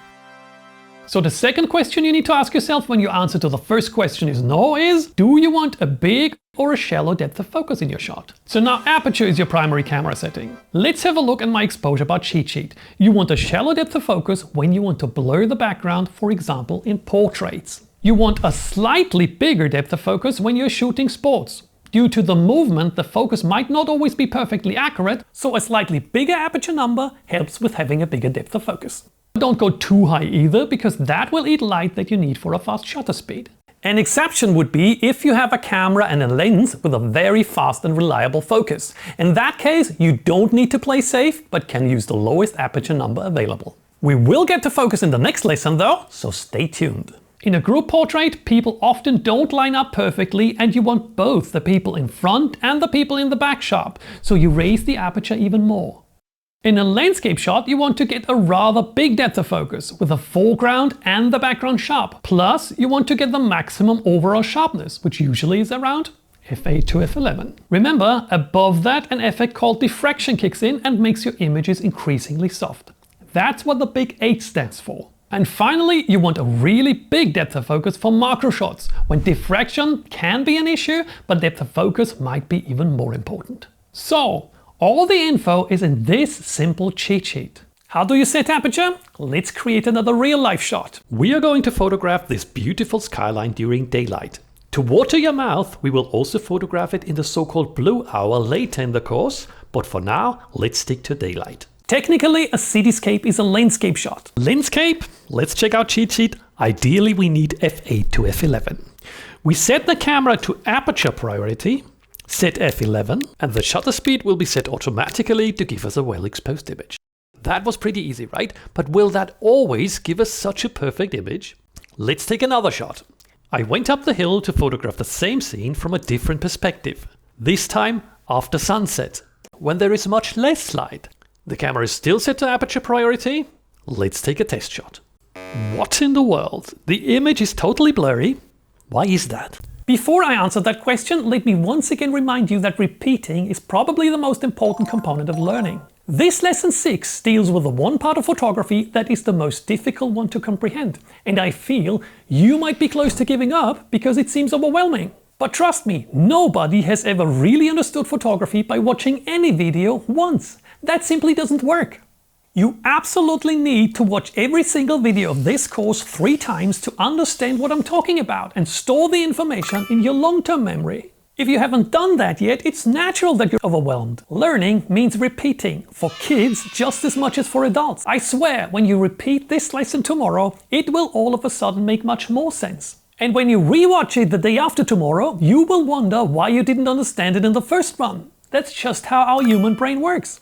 So the second question you need to ask yourself when your answer to the first question is no is, do you want a big or a shallow depth of focus in your shot? So now aperture is your primary camera setting. Let's have a look at my exposure bar cheat sheet. You want a shallow depth of focus when you want to blur the background, for example in portraits. You want a slightly bigger depth of focus when you're shooting sports. Due to the movement, the focus might not always be perfectly accurate, so a slightly bigger aperture number helps with having a bigger depth of focus. Don't go too high either, because that will eat light that you need for a fast shutter speed. An exception would be if you have a camera and a lens with a very fast and reliable focus. In that case, you don't need to play safe, but can use the lowest aperture number available. We will get to focus in the next lesson though, so stay tuned. In a group portrait, people often don't line up perfectly, and you want both the people in front and the people in the back sharp, so you raise the aperture even more. In a landscape shot, you want to get a rather big depth of focus, with the foreground and the background sharp. Plus, you want to get the maximum overall sharpness, which usually is around f8 to f11. Remember, above that an effect called diffraction kicks in and makes your images increasingly soft. That's what the big H stands for. And finally, you want a really big depth of focus for macro shots, when diffraction can be an issue, but depth of focus might be even more important. So, all the info is in this simple cheat sheet. How do you set aperture? Let's create another real-life shot. We are going to photograph this beautiful skyline during daylight. To water your mouth, we will also photograph it in the so-called blue hour later in the course, but for now, let's stick to daylight. Technically, a cityscape is a landscape shot. Landscape? Let's check out cheat sheet. Ideally, we need f8 to f11. We set the camera to aperture priority, set f11, and the shutter speed will be set automatically to give us a well-exposed image. That was pretty easy, right? But will that always give us such a perfect image? Let's take another shot. I went up the hill to photograph the same scene from a different perspective. This time after sunset, when there is much less light. The camera is still set to aperture priority. Let's take a test shot. What in the world? The image is totally blurry. Why is that? Before I answer that question, let me once again remind you that repeating is probably the most important component of learning. This lesson 6 deals with the one part of photography that is the most difficult one to comprehend, and I feel you might be close to giving up because it seems overwhelming. But trust me, nobody has ever really understood photography by watching any video once. That simply doesn't work. You absolutely need to watch every single video of this course 3 times to understand what I'm talking about and store the information in your long-term memory. If you haven't done that yet, it's natural that you're overwhelmed. Learning means repeating, for kids just as much as for adults. I swear, when you repeat this lesson tomorrow, it will all of a sudden make much more sense. And when you rewatch it the day after tomorrow, you will wonder why you didn't understand it in the first run. That's just how our human brain works.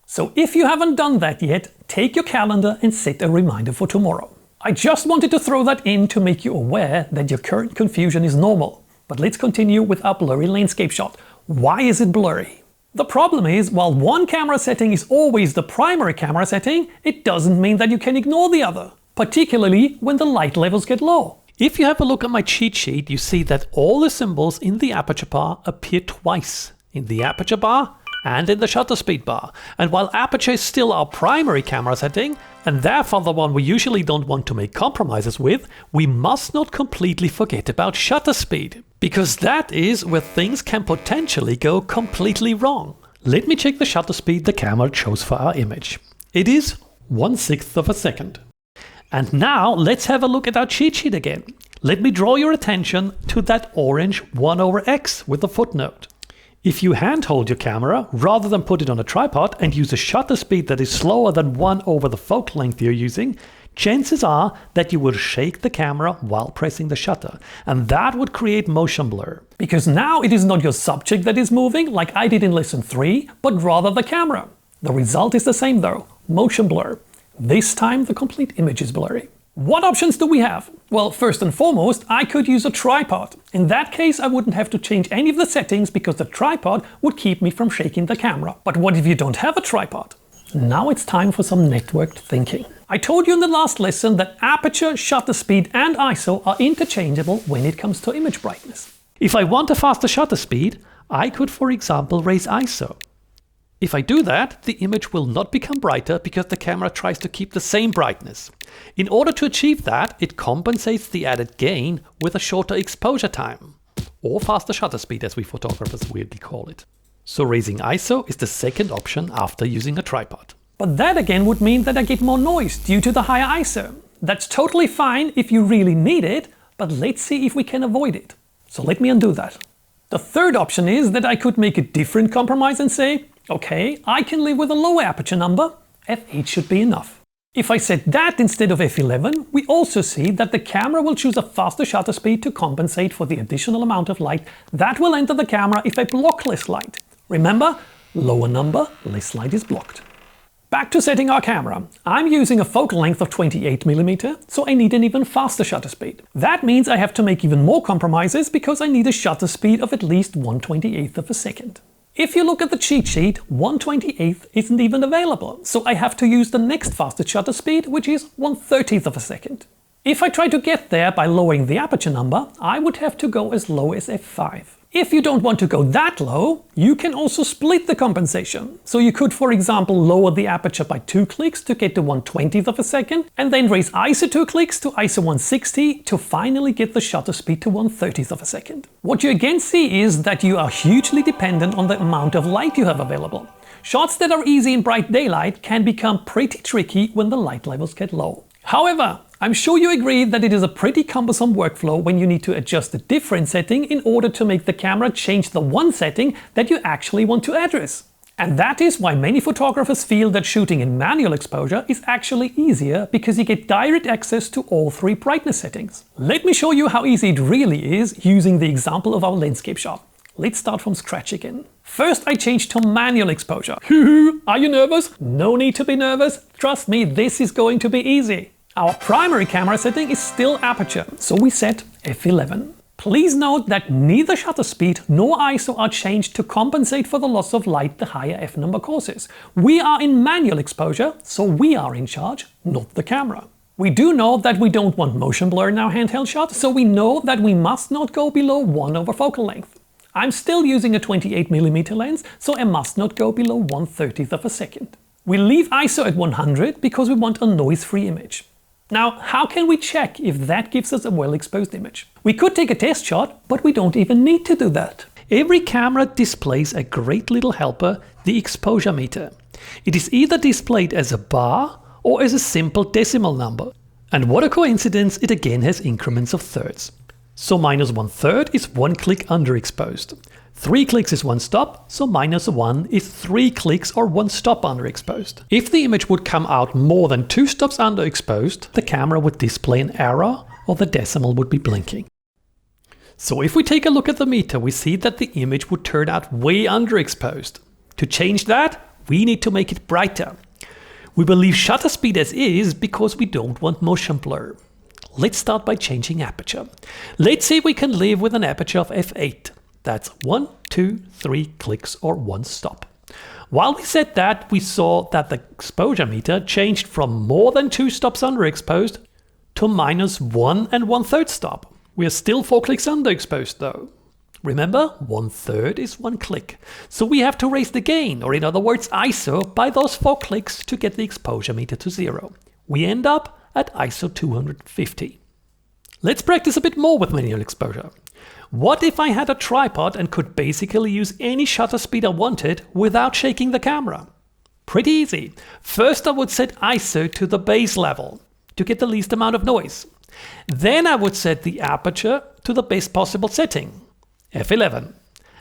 So if you haven't done that yet, take your calendar and set a reminder for tomorrow. I just wanted to throw that in to make you aware that your current confusion is normal. But let's continue with our blurry landscape shot. Why is it blurry? The problem is, while one camera setting is always the primary camera setting, it doesn't mean that you can ignore the other, particularly when the light levels get low. If you have a look at my cheat sheet, you see that all the symbols in the aperture bar appear twice, in the aperture bar and in the shutter speed bar. And while aperture is still our primary camera setting, and therefore the one we usually don't want to make compromises with, we must not completely forget about shutter speed, because that is where things can potentially go completely wrong. Let me check the shutter speed the camera chose for our image. It is 1/6 of a second. And now let's have a look at our cheat sheet again. Let me draw your attention to that orange 1/x with a footnote. If you handhold your camera rather than put it on a tripod and use a shutter speed that is slower than 1 over the focal length you're using, chances are that you will shake the camera while pressing the shutter, and that would create motion blur. Because now it is not your subject that is moving like I did in lesson 3, but rather the camera. The result is the same though, motion blur. This time the complete image is blurry. What options do we have? Well, first and foremost, I could use a tripod. In that case, I wouldn't have to change any of the settings because the tripod would keep me from shaking the camera. But what if you don't have a tripod? Now it's time for some networked thinking. I told you in the last lesson that aperture, shutter speed and ISO are interchangeable when it comes to image brightness. If I want a faster shutter speed, I could, for example, raise ISO. If I do that, the image will not become brighter because the camera tries to keep the same brightness. In order to achieve that, it compensates the added gain with a shorter exposure time, or faster shutter speed as we photographers weirdly call it. So raising ISO is the second option after using a tripod. But that again would mean that I get more noise due to the higher ISO. That's totally fine if you really need it, but let's see if we can avoid it. So let me undo that. The third option is that I could make a different compromise and say, okay, I can live with a low aperture number, f8 should be enough. If I set that instead of f11, we also see that the camera will choose a faster shutter speed to compensate for the additional amount of light that will enter the camera if I block less light. Remember, lower number, less light is blocked. Back to setting our camera. I'm using a focal length of 28mm, so I need an even faster shutter speed. That means I have to make even more compromises because I need a shutter speed of at least 1/28th of a second. If you look at the cheat sheet, 1/28th isn't even available, so I have to use the next fastest shutter speed, which is 1/30th of a second. If I try to get there by lowering the aperture number, I would have to go as low as f5. If you don't want to go that low, you can also split the compensation. So you could, for example, lower the aperture by 2 clicks to get to 1/20th of a second, and then raise ISO 2 clicks to ISO 160 to finally get the shutter speed to 1/30th of a second. What you again see is that you are hugely dependent on the amount of light you have available. Shots that are easy in bright daylight can become pretty tricky when the light levels get low. However, I'm sure you agree that it is a pretty cumbersome workflow when you need to adjust a different setting in order to make the camera change the one setting that you actually want to address. And that is why many photographers feel that shooting in manual exposure is actually easier because you get direct access to all 3 brightness settings. Let me show you how easy it really is using the example of our landscape shot. Let's start from scratch again. First, I changed to manual exposure. Are you nervous? No need to be nervous. Trust me, this is going to be easy. Our primary camera setting is still aperture, so we set f11. Please note that neither shutter speed nor ISO are changed to compensate for the loss of light the higher f number causes. We are in manual exposure, so we are in charge, not the camera. We do know that we don't want motion blur in our handheld shot, so we know that we must not go below 1 over focal length. I'm still using a 28mm lens, so I must not go below 1/30th of a second. We leave ISO at 100 because we want a noise-free image. Now, how can we check if that gives us a well-exposed image? We could take a test shot, but we don't even need to do that. Every camera displays a great little helper, the exposure meter. It is either displayed as a bar or as a simple decimal number. And what a coincidence, it again has increments of thirds. So minus 1/3 is 1 click underexposed. 3 clicks is 1 stop, so minus 1 is 3 clicks or 1 stop underexposed. If the image would come out more than 2 stops underexposed, the camera would display an error or the decimal would be blinking. So if we take a look at the meter, we see that the image would turn out way underexposed. To change that, we need to make it brighter. We will leave shutter speed as is because we don't want motion blur. Let's start by changing aperture. Let's see if we can live with an aperture of f8. That's 1, 2, 3 clicks or 1 stop. While we set that, we saw that the exposure meter changed from more than 2 stops underexposed to minus 1 and 1/3 stop. We are still 4 clicks underexposed though. Remember, 1/3 is 1 click. So we have to raise the gain, or in other words ISO, by those 4 clicks to get the exposure meter to 0. We end up at ISO 250. Let's practice a bit more with manual exposure. What if I had a tripod and could basically use any shutter speed I wanted without shaking the camera? Pretty easy. First I would set ISO to the base level to get the least amount of noise. Then I would set the aperture to the best possible setting, f11.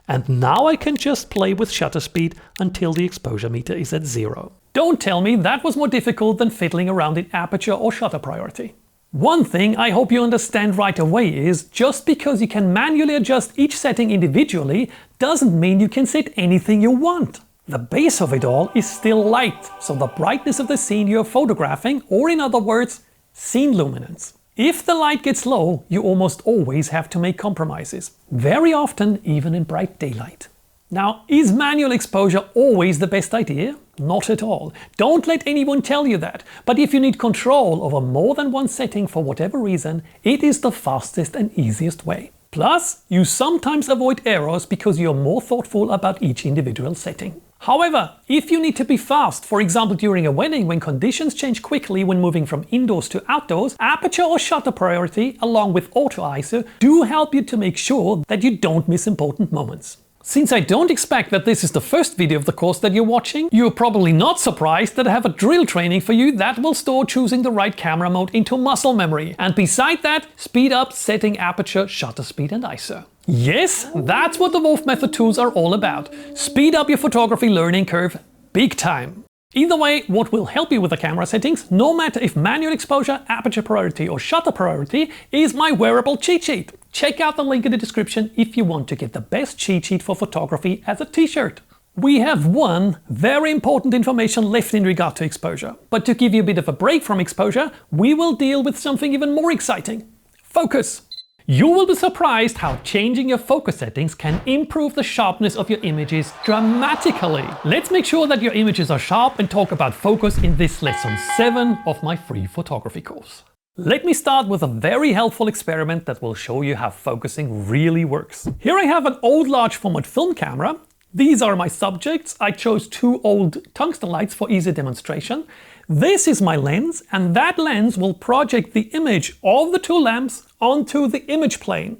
And now I can just play with shutter speed until the exposure meter is at 0. Don't tell me that was more difficult than fiddling around in aperture or shutter priority. One thing I hope you understand right away is just because you can manually adjust each setting individually doesn't mean you can set anything you want. The base of it all is still light, so the brightness of the scene you're photographing, or in other words, scene luminance. If the light gets low, you almost always have to make compromises, very often even in bright daylight. Now, is manual exposure always the best idea? Not at all. Don't let anyone tell you that. But if you need control over more than one setting for whatever reason, it is the fastest and easiest way. Plus, you sometimes avoid errors because you're more thoughtful about each individual setting. However, if you need to be fast, for example during a wedding when conditions change quickly when moving from indoors to outdoors, aperture or shutter priority along with auto ISO do help you to make sure that you don't miss important moments. Since I don't expect that this is the first video of the course that you're watching, you're probably not surprised that I have a drill training for you that will store choosing the right camera mode into muscle memory. And beside that, speed up setting aperture, shutter speed and ISO. Yes, that's what the Wolf Method tools are all about. Speed up your photography learning curve big time. Either way, what will help you with the camera settings, no matter if manual exposure, aperture priority or shutter priority, is my wearable cheat sheet. Check out the link in the description if you want to get the best cheat sheet for photography as a t-shirt. We have one very important information left in regard to exposure. But to give you a bit of a break from exposure, we will deal with something even more exciting. Focus. You will be surprised how changing your focus settings can improve the sharpness of your images dramatically. Let's make sure that your images are sharp and talk about focus in this lesson 7 of my free photography course. Let me start with a very helpful experiment that will show you how focusing really works. Here I have an old large format film camera. These are my subjects. I chose 2 old tungsten lights for easy demonstration. This is my lens, and that lens will project the image of the 2 lamps onto the image plane.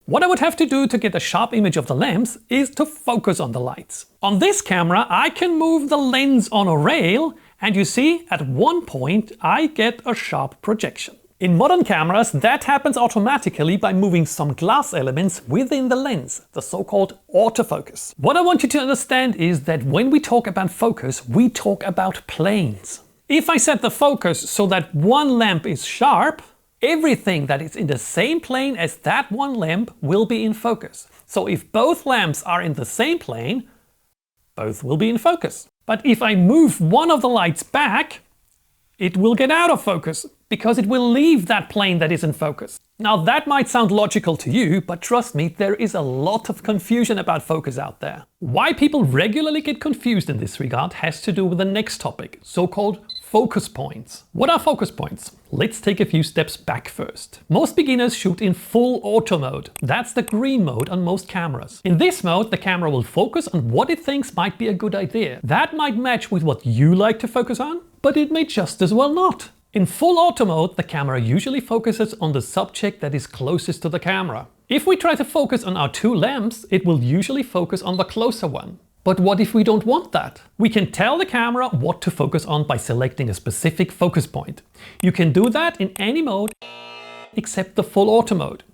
What I would have to do to get a sharp image of the lamps is to focus on the lights. On this camera, I can move the lens on a rail, and you see, at one point, I get a sharp projection. In modern cameras, that happens automatically by moving some glass elements within the lens, the so-called autofocus. What I want you to understand is that when we talk about focus, we talk about planes. If I set the focus so that one lamp is sharp, everything that is in the same plane as that one lamp will be in focus. So if both lamps are in the same plane, both will be in focus. But if I move one of the lights back, it will get out of focus because it will leave that plane that is in focus. Now that might sound logical to you, but trust me, there is a lot of confusion about focus out there. Why people regularly get confused in this regard has to do with the next topic, so-called focus points. What are focus points? Let's take a few steps back first. Most beginners shoot in full auto mode. That's the green mode on most cameras. In this mode, the camera will focus on what it thinks might be a good idea. That might match with what you like to focus on, but it may just as well not. In full auto mode, the camera usually focuses on the subject that is closest to the camera. If we try to focus on our two lamps, it will usually focus on the closer one. But what if we don't want that? We can tell the camera what to focus on by selecting a specific focus point. You can do that in any mode except the full auto mode.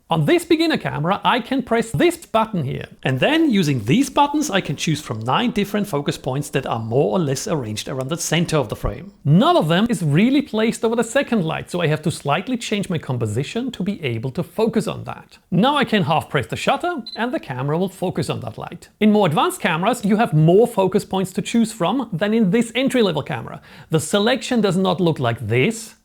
On this beginner camera, I can press this button here. And then using these buttons, I can choose from 9 different focus points that are more or less arranged around the center of the frame. None of them is really placed over the second light, so I have to slightly change my composition to be able to focus on that. Now I can half press the shutter and the camera will focus on that light. In more advanced cameras, you have more focus points to choose from than in this entry-level camera. The selection does not look like this,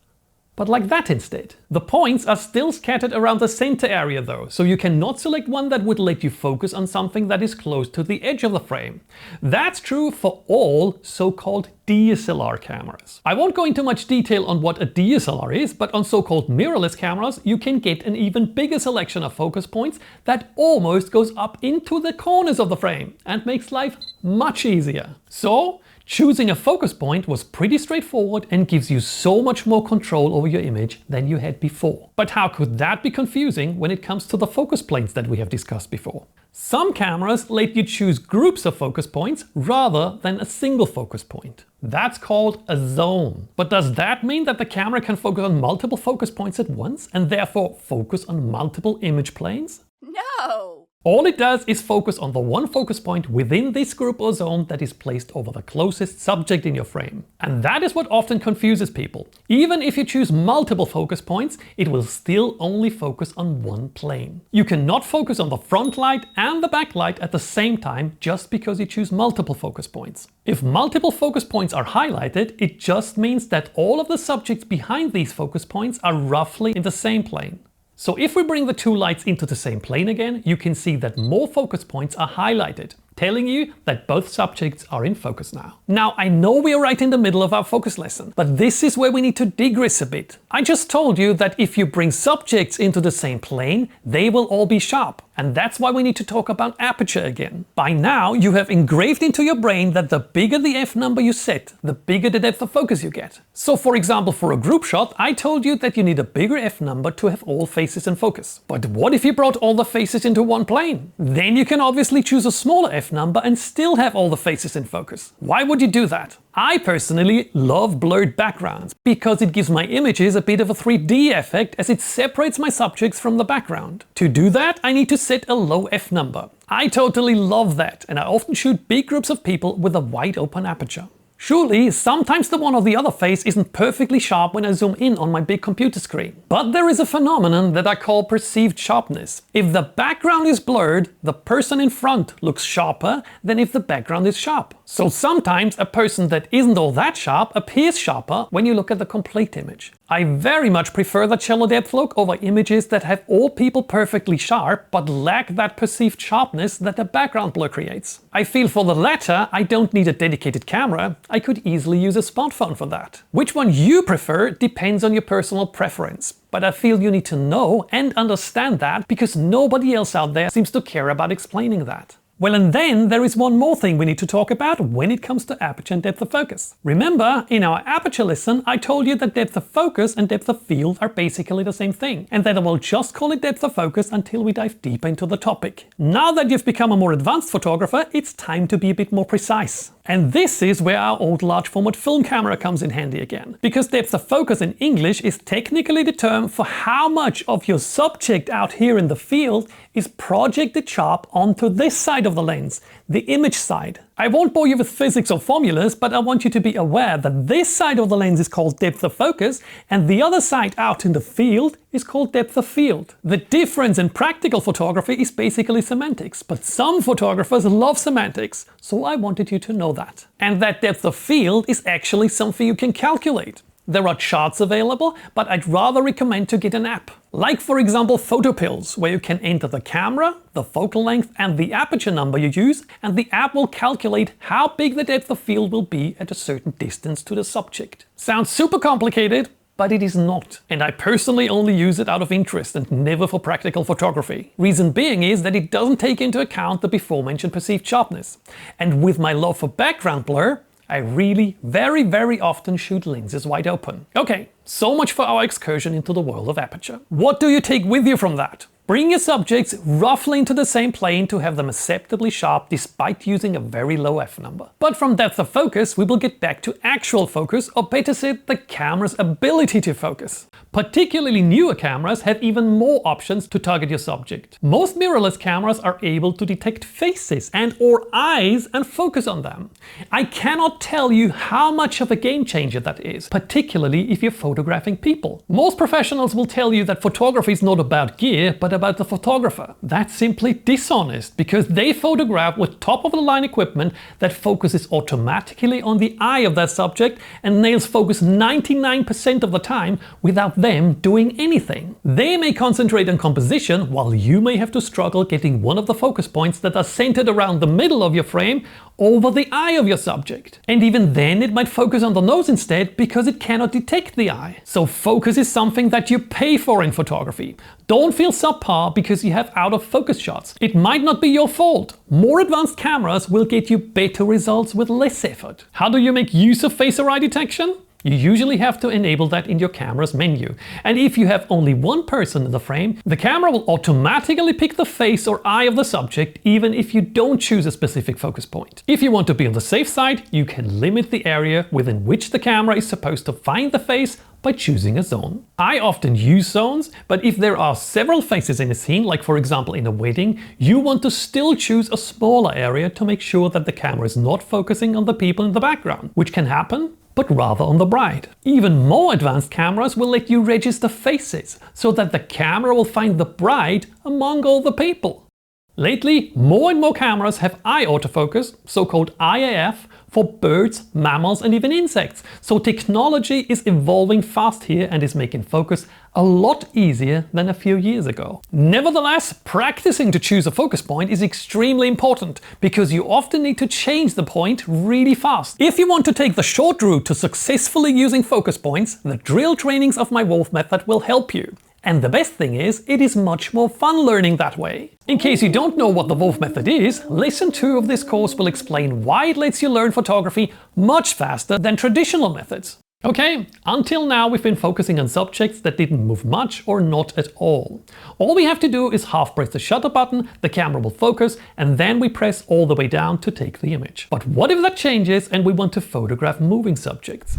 but like that instead. The points are still scattered around the center area though, so you cannot select one that would let you focus on something that is close to the edge of the frame. That's true for all so-called DSLR cameras. I won't go into much detail on what a DSLR is, but on so-called mirrorless cameras you can get an even bigger selection of focus points that almost goes up into the corners of the frame and makes life much easier. So, choosing a focus point was pretty straightforward and gives you so much more control over your image than you had before. But how could that be confusing when it comes to the focus planes that we have discussed before? Some cameras let you choose groups of focus points rather than a single focus point. That's called a zone. But does that mean that the camera can focus on multiple focus points at once and therefore focus on multiple image planes? No! All it does is focus on the one focus point within this group or zone that is placed over the closest subject in your frame. And that is what often confuses people. Even if you choose multiple focus points, it will still only focus on one plane. You cannot focus on the front light and the back light at the same time just because you choose multiple focus points. If multiple focus points are highlighted, it just means that all of the subjects behind these focus points are roughly in the same plane. So if we bring the two lights into the same plane again, you can see that more focus points are highlighted, telling you that both subjects are in focus now. Now, I know we are right in the middle of our focus lesson, but this is where we need to digress a bit. I just told you that if you bring subjects into the same plane, they will all be sharp. And that's why we need to talk about aperture again. By now, you have engraved into your brain that the bigger the f number you set, the bigger the depth of focus you get. So for example, for a group shot, I told you that you need a bigger f number to have all faces in focus. But what if you brought all the faces into one plane? Then you can obviously choose a smaller f number and still have all the faces in focus. Why would you do that? I personally love blurred backgrounds because it gives my images a bit of a 3D effect as it separates my subjects from the background. To do that, I need to set a low f number. I totally love that, and I often shoot big groups of people with a wide open aperture. Surely, sometimes the one or the other face isn't perfectly sharp when I zoom in on my big computer screen. But there is a phenomenon that I call perceived sharpness. If the background is blurred, the person in front looks sharper than if the background is sharp. So sometimes a person that isn't all that sharp appears sharper when you look at the complete image. I very much prefer the shallow depth look over images that have all people perfectly sharp but lack that perceived sharpness that the background blur creates. I feel for the latter, I don't need a dedicated camera. I could easily use a smartphone for that. Which one you prefer depends on your personal preference. But I feel you need to know and understand that because nobody else out there seems to care about explaining that. Well, and then there is one more thing we need to talk about when it comes to aperture and depth of focus. Remember, in our aperture lesson, I told you that depth of focus and depth of field are basically the same thing, and that I will just call it depth of focus until we dive deeper into the topic. Now that you've become a more advanced photographer, it's time to be a bit more precise. And this is where our old large format film camera comes in handy again. Because depth of focus in English is technically the term for how much of your subject out here in the field is projected sharp onto this side of the lens, the image side. I won't bore you with physics or formulas, but I want you to be aware that this side of the lens is called depth of focus and the other side out in the field is called depth of field. The difference in practical photography is basically semantics, but some photographers love semantics, so I wanted you to know that. And that depth of field is actually something you can calculate. There are charts available, but I'd rather recommend to get an app. Like for example PhotoPills, where you can enter the camera, the focal length and the aperture number you use, and the app will calculate how big the depth of field will be at a certain distance to the subject. Sounds super complicated, but it is not. And I personally only use it out of interest and never for practical photography. Reason being is that it doesn't take into account the before mentioned perceived sharpness. And with my love for background blur, I really very often shoot lenses wide open. Okay, so much for our excursion into the world of aperture. What do you take with you from that? Bring your subjects roughly into the same plane to have them acceptably sharp despite using a very low f number. But from depth of focus we will get back to actual focus, or better said, the camera's ability to focus. Particularly newer cameras have even more options to target your subject. Most mirrorless cameras are able to detect faces and or eyes and focus on them. I cannot tell you how much of a game changer that is, particularly if you're photographing people. Most professionals will tell you that photography is not about gear, but about the photographer. That's simply dishonest, because they photograph with top-of-the-line equipment that focuses automatically on the eye of their subject and nails focus 99% of the time without them doing anything. They may concentrate on composition while you may have to struggle getting one of the focus points that are centered around the middle of your frame over the eye of your subject. And even then it might focus on the nose instead because it cannot detect the eye. So focus is something that you pay for in photography. Don't feel subpar because you have out of focus shots. It might not be your fault. More advanced cameras will get you better results with less effort. How do you make use of face or eye detection? You usually have to enable that in your camera's menu. And if you have only one person in the frame, the camera will automatically pick the face or eye of the subject even if you don't choose a specific focus point. If you want to be on the safe side, you can limit the area within which the camera is supposed to find the face by choosing a zone. I often use zones, but if there are several faces in a scene, like for example in a wedding, you want to still choose a smaller area to make sure that the camera is not focusing on the people in the background, which can happen, but rather on the bride. Even more advanced cameras will let you register faces, so that the camera will find the bride among all the people. Lately, more and more cameras have eye autofocus, so-called IAF, for birds, mammals and even insects. So technology is evolving fast here and is making focus a lot easier than a few years ago. Nevertheless, practicing to choose a focus point is extremely important, because you often need to change the point really fast. If you want to take the short route to successfully using focus points, the drill trainings of my Wolf method will help you. And the best thing is, it is much more fun learning that way. In case you don't know what the Wolf method is, lesson 2 of this course will explain why it lets you learn photography much faster than traditional methods. Okay, until now we've been focusing on subjects that didn't move much or not at all. All we have to do is half press the shutter button, the camera will focus, and then we press all the way down to take the image. But what if that changes and we want to photograph moving subjects?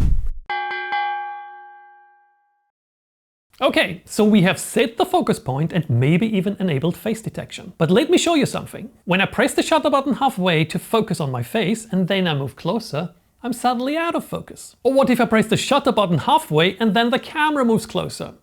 Okay, so we have set the focus point and maybe even enabled face detection. But let me show you something. When I press the shutter button halfway to focus on my face and then I move closer, I'm suddenly out of focus. Or what if I press the shutter button halfway and then the camera moves closer?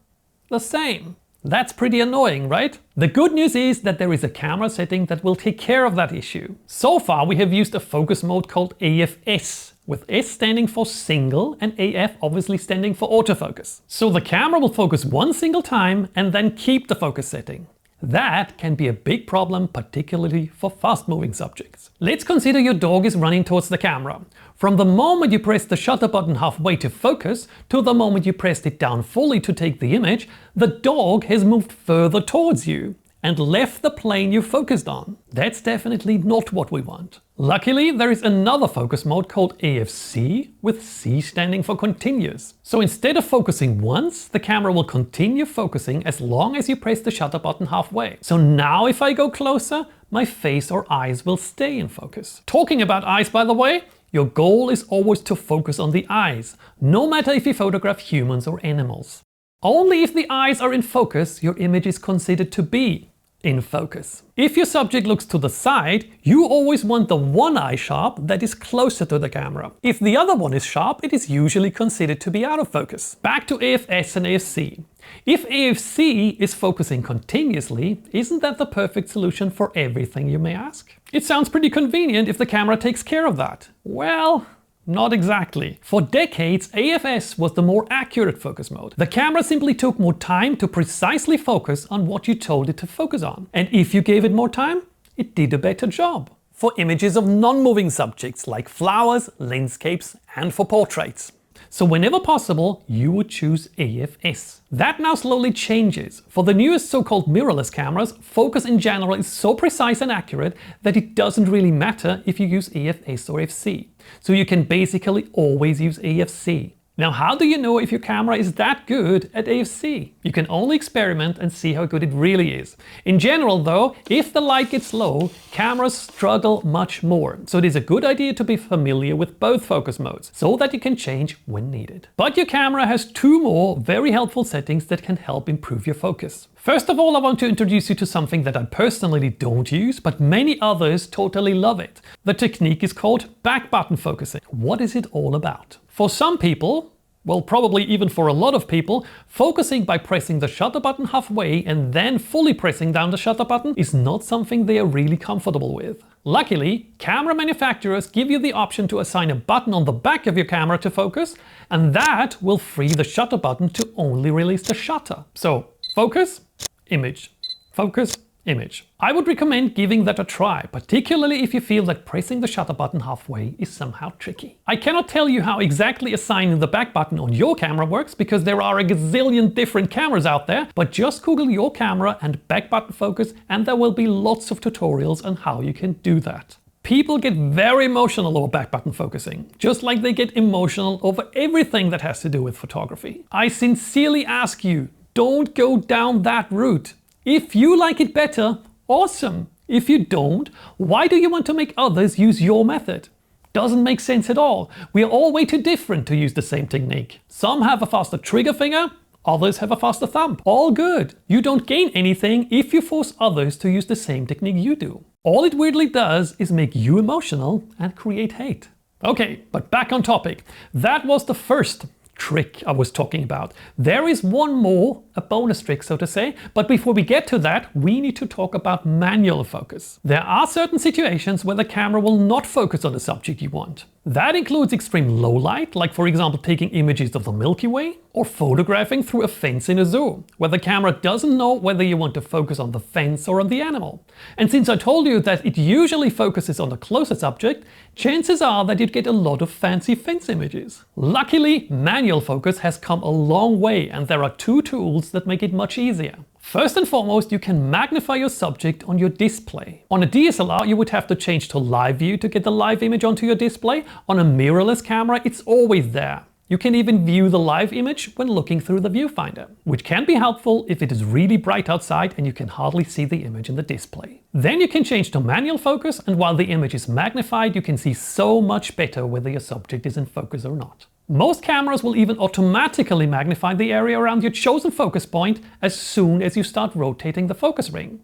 The same. That's pretty annoying, right? The good news is that there is a camera setting that will take care of that issue. So far we have used a focus mode called AFS, with S standing for single and AF obviously standing for autofocus. So the camera will focus one single time and then keep the focus setting. That can be a big problem, particularly for fast-moving subjects. Let's consider your dog is running towards the camera. From the moment you press the shutter button halfway to focus to the moment you pressed it down fully to take the image, the dog has moved further towards you and left the plane you focused on. That's definitely not what we want. Luckily, there is another focus mode called AFC, with C standing for continuous. So instead of focusing once, the camera will continue focusing as long as you press the shutter button halfway. So now if I go closer, my face or eyes will stay in focus. Talking about eyes, by the way, your goal is always to focus on the eyes, no matter if you photograph humans or animals. Only if the eyes are in focus, your image is considered to be in focus. If your subject looks to the side, you always want the one eye sharp that is closer to the camera. If the other one is sharp, it is usually considered to be out of focus. Back to AFS and AFC. If AFC is focusing continuously, isn't that the perfect solution for everything, you may ask? It sounds pretty convenient if the camera takes care of that. Well, not exactly. For decades, AFS was the more accurate focus mode. The camera simply took more time to precisely focus on what you told it to focus on. And if you gave it more time, it did a better job. For images of non-moving subjects like flowers, landscapes, and for portraits. So whenever possible, you would choose AFS. That now slowly changes. For the newest so-called mirrorless cameras, focus in general is so precise and accurate that it doesn't really matter if you use AFS or FC. So you can basically always use AFC. Now, how do you know if your camera is that good at AFC? You can only experiment and see how good it really is. In general though, if the light gets low, cameras struggle much more. So it is a good idea to be familiar with both focus modes, so that you can change when needed. But your camera has two more very helpful settings that can help improve your focus. First of all, I want to introduce you to something that I personally don't use, but many others totally love it. The technique is called back button focusing. What is it all about? For some people, well, probably even for a lot of people, focusing by pressing the shutter button halfway and then fully pressing down the shutter button is not something they are really comfortable with. Luckily, camera manufacturers give you the option to assign a button on the back of your camera to focus, and that will free the shutter button to only release the shutter. So, focus, image, focus, image. I would recommend giving that a try, particularly if you feel that pressing the shutter button halfway is somehow tricky. I cannot tell you how exactly assigning the back button on your camera works because there are a gazillion different cameras out there, but just Google your camera and back button focus and there will be lots of tutorials on how you can do that. People get very emotional over back button focusing, just like they get emotional over everything that has to do with photography. I sincerely ask you, don't go down that route. If you like it better, awesome. If you don't, why do you want to make others use your method? Doesn't make sense at all. We are all way too different to use the same technique. Some have a faster trigger finger, others have a faster thumb. All good. You don't gain anything if you force others to use the same technique you do. All it weirdly does is make you emotional and create hate. Okay, but back on topic. That was the first trick I was talking about. There is one more, a bonus trick so to say, but before we get to that, we need to talk about manual focus. There are certain situations where the camera will not focus on the subject you want. That includes extreme low light, like for example taking images of the Milky Way, or photographing through a fence in a zoo, where the camera doesn't know whether you want to focus on the fence or on the animal. And since I told you that it usually focuses on the closer subject, chances are that you'd get a lot of fancy fence images. Luckily, manual focus has come a long way and there are two tools that make it much easier. First and foremost, you can magnify your subject on your display. On a DSLR, you would have to change to live view to get the live image onto your display. On a mirrorless camera, it's always there. You can even view the live image when looking through the viewfinder, which can be helpful if it is really bright outside and you can hardly see the image in the display. Then you can change to manual focus, and while the image is magnified, you can see so much better whether your subject is in focus or not. Most cameras will even automatically magnify the area around your chosen focus point as soon as you start rotating the focus ring.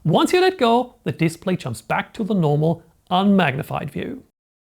Once you let go, the display jumps back to the normal, unmagnified view.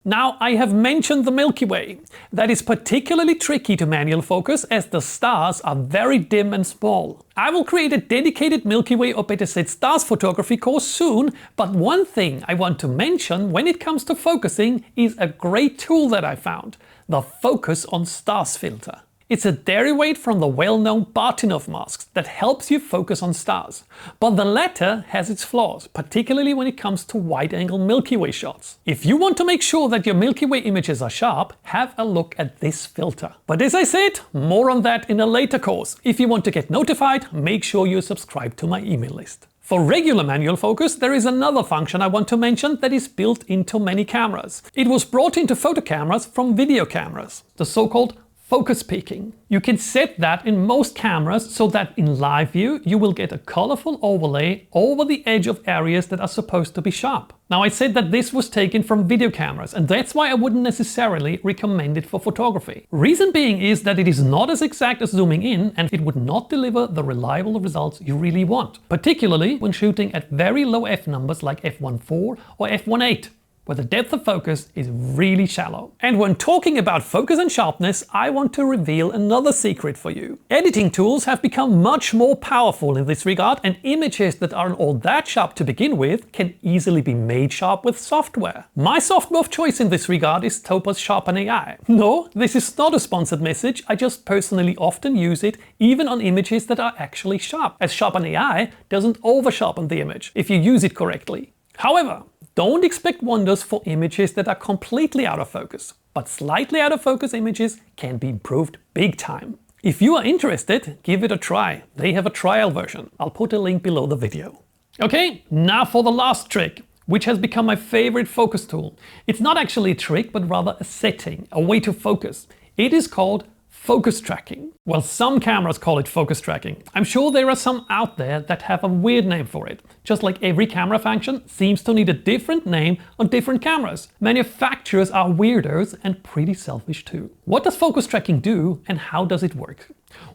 Now, I have mentioned the Milky Way. That is particularly tricky to manual focus as the stars are very dim and small. I will create a dedicated Milky Way or better said stars photography course soon, but one thing I want to mention when it comes to focusing is a great tool that I found, the Focus on Stars filter. It's a derivation from the well-known Bartinov masks that helps you focus on stars. But the latter has its flaws, particularly when it comes to wide-angle Milky Way shots. If you want to make sure that your Milky Way images are sharp, have a look at this filter. But as I said, more on that in a later course. If you want to get notified, make sure you subscribe to my email list. For regular manual focus, there is another function I want to mention that is built into many cameras. It was brought into photo cameras from video cameras, the so-called focus peaking. You can set that in most cameras so that in live view you will get a colorful overlay over the edge of areas that are supposed to be sharp. Now I said that this was taken from video cameras, and that's why I wouldn't necessarily recommend it for photography. Reason being is that it is not as exact as zooming in, and it would not deliver the reliable results you really want, particularly when shooting at very low f numbers like f1.4 or f1.8. Where the depth of focus is really shallow. And when talking about focus and sharpness, I want to reveal another secret for you. Editing tools have become much more powerful in this regard, and images that aren't all that sharp to begin with can easily be made sharp with software. My software of choice in this regard is Topaz Sharpen AI. No, this is not a sponsored message, I just personally often use it even on images that are actually sharp, as Sharpen AI doesn't over-sharpen the image if you use it correctly. However, don't expect wonders for images that are completely out of focus, but slightly out of focus images can be improved big time. If you are interested, give it a try. They have a trial version. I'll put a link below the video. Okay, now for the last trick, which has become my favorite focus tool. It's not actually a trick, but rather a setting, a way to focus. It is called focus tracking. Well, some cameras call it focus tracking. I'm sure there are some out there that have a weird name for it. Just like every camera function seems to need a different name on different cameras. Manufacturers are weirdos and pretty selfish too. What does focus tracking do and how does it work?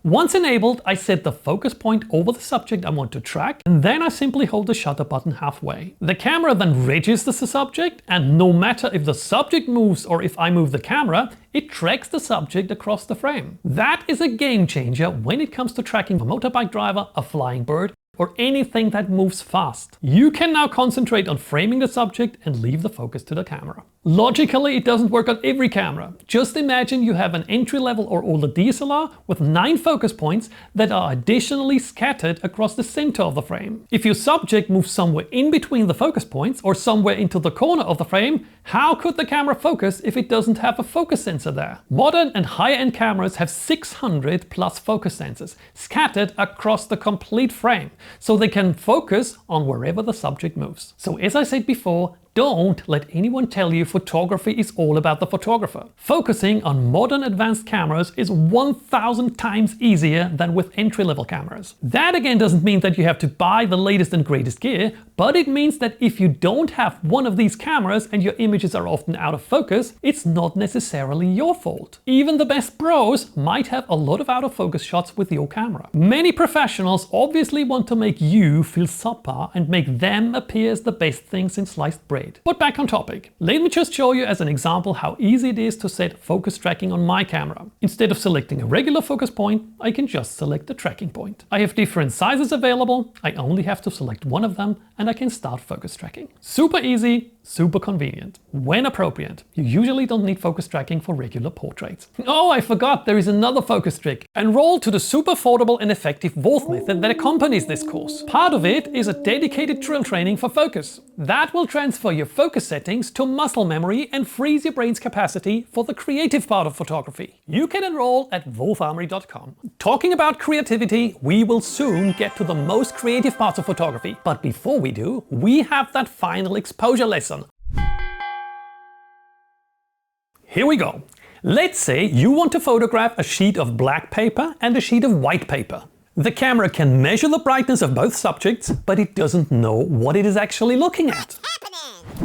Once enabled, I set the focus point over the subject I want to track, and then I simply hold the shutter button halfway. The camera then registers the subject, and no matter if the subject moves or if I move the camera, it tracks the subject across the frame. That is a game changer when it comes to tracking a motorbike driver, a flying bird, or anything that moves fast. You can now concentrate on framing the subject and leave the focus to the camera. Logically, it doesn't work on every camera. Just imagine you have an entry-level or older DSLR with 9 focus points that are additionally scattered across the center of the frame. If your subject moves somewhere in between the focus points or somewhere into the corner of the frame, how could the camera focus if it doesn't have a focus sensor there? Modern and higher-end cameras have 600 plus focus sensors scattered across the complete frame, so they can focus on wherever the subject moves. So as I said before, don't let anyone tell you photography is all about the photographer. Focusing on modern advanced cameras is 1000 times easier than with entry-level cameras. That again doesn't mean that you have to buy the latest and greatest gear, but it means that if you don't have one of these cameras and your images are often out of focus, it's not necessarily your fault. Even the best pros might have a lot of out of focus shots with your camera. Many professionals obviously want to make you feel subpar and make them appear as the best thing since sliced bread. But back on topic, let me just show you as an example how easy it is to set focus tracking on my camera. Instead of selecting a regular focus point, I can just select the tracking point. I have different sizes available, I only have to select one of them and I can start focus tracking. Super easy, super convenient. When appropriate. You usually don't need focus tracking for regular portraits. Oh, I forgot, there is another focus trick. Enroll to the super affordable and effective Wolf method that accompanies this course. Part of it is a dedicated drill training for focus. That will transfer your focus settings to muscle memory and frees your brain's capacity for the creative part of photography. You can enroll at wolfarmory.com. Talking about creativity, we will soon get to the most creative parts of photography. But before we do, we have that final exposure lesson. Here we go. Let's say you want to photograph a sheet of black paper and a sheet of white paper. The camera can measure the brightness of both subjects, but it doesn't know what it is actually looking at.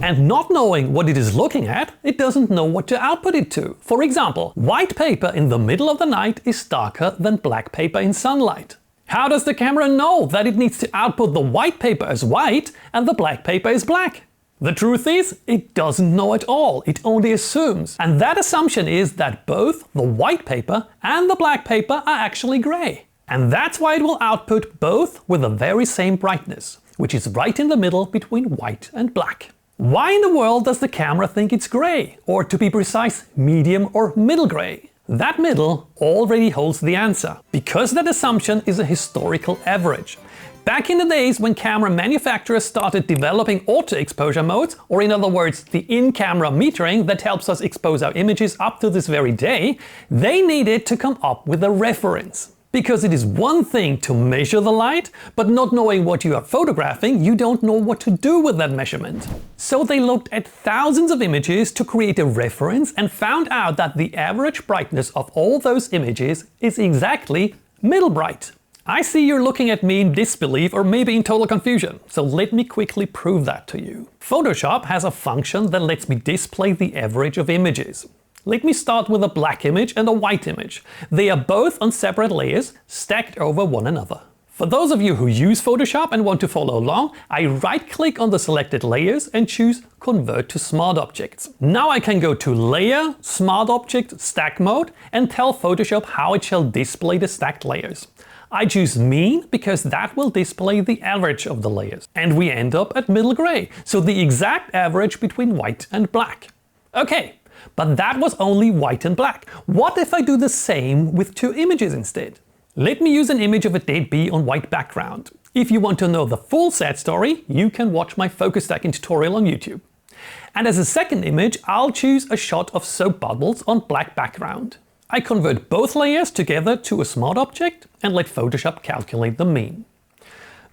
And not knowing what it is looking at, it doesn't know what to output it to. For example, white paper in the middle of the night is darker than black paper in sunlight. How does the camera know that it needs to output the white paper as white and the black paper as black? The truth is, it doesn't know at all, it only assumes. And that assumption is that both the white paper and the black paper are actually grey. And that's why it will output both with the very same brightness, which is right in the middle between white and black. Why in the world does the camera think it's grey? Or to be precise, medium or middle grey? That middle already holds the answer, because that assumption is a historical average. Back in the days when camera manufacturers started developing auto exposure modes, or in other words, the in-camera metering that helps us expose our images up to this very day, they needed to come up with a reference. Because it is one thing to measure the light, but not knowing what you are photographing, you don't know what to do with that measurement. So they looked at thousands of images to create a reference and found out that the average brightness of all those images is exactly middle bright. I see you're looking at me in disbelief or maybe in total confusion, so let me quickly prove that to you. Photoshop has a function that lets me display the average of images. Let me start with a black image and a white image. They are both on separate layers, stacked over one another. For those of you who use Photoshop and want to follow along, I right-click on the selected layers and choose Convert to Smart Objects. Now I can go to Layer, Smart Object, Stack Mode and tell Photoshop how it shall display the stacked layers. I choose Mean because that will display the average of the layers. And we end up at middle gray, so the exact average between white and black. Okay. But that was only white and black. What if I do the same with two images instead? Let me use an image of a dead bee on white background. If you want to know the full sad story, you can watch my focus stacking tutorial on YouTube. And as a second image, I'll choose a shot of soap bubbles on black background. I convert both layers together to a smart object and let Photoshop calculate the mean.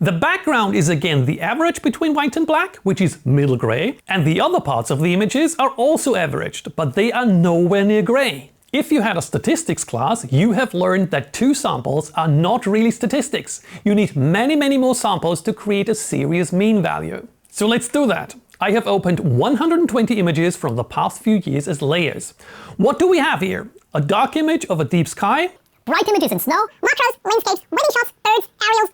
The background is again the average between white and black, which is middle gray, and the other parts of the images are also averaged, but they are nowhere near gray. If you had a statistics class, you have learned that two samples are not really statistics. You need many more samples to create a serious mean value. So let's do that. I have opened 120 images from the past few years as layers. What do we have here? A dark image of a deep sky, bright images in snow, macros, landscapes, wedding shots, birds, aerials,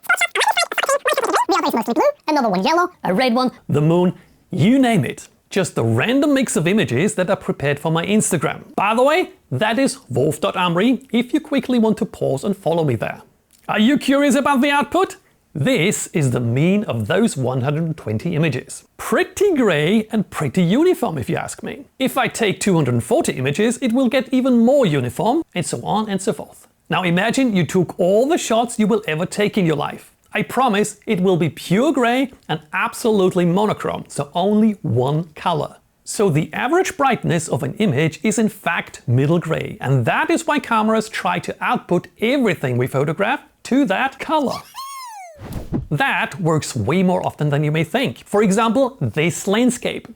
the other is mostly blue, another one yellow, a red one, the moon, you name it. Just a random mix of images that are prepared for my Instagram. By the way, that is wolf.amri if you quickly want to pause and follow me there. Are you curious about the output? This is the mean of those 120 images. Pretty grey and pretty uniform if you ask me. If I take 240 images, it will get even more uniform, and so on and so forth. Now imagine you took all the shots you will ever take in your life. I promise it will be pure grey and absolutely monochrome, so only one color. So the average brightness of an image is in fact middle grey, and that is why cameras try to output everything we photograph to that color. That works way more often than you may think. For example, this landscape.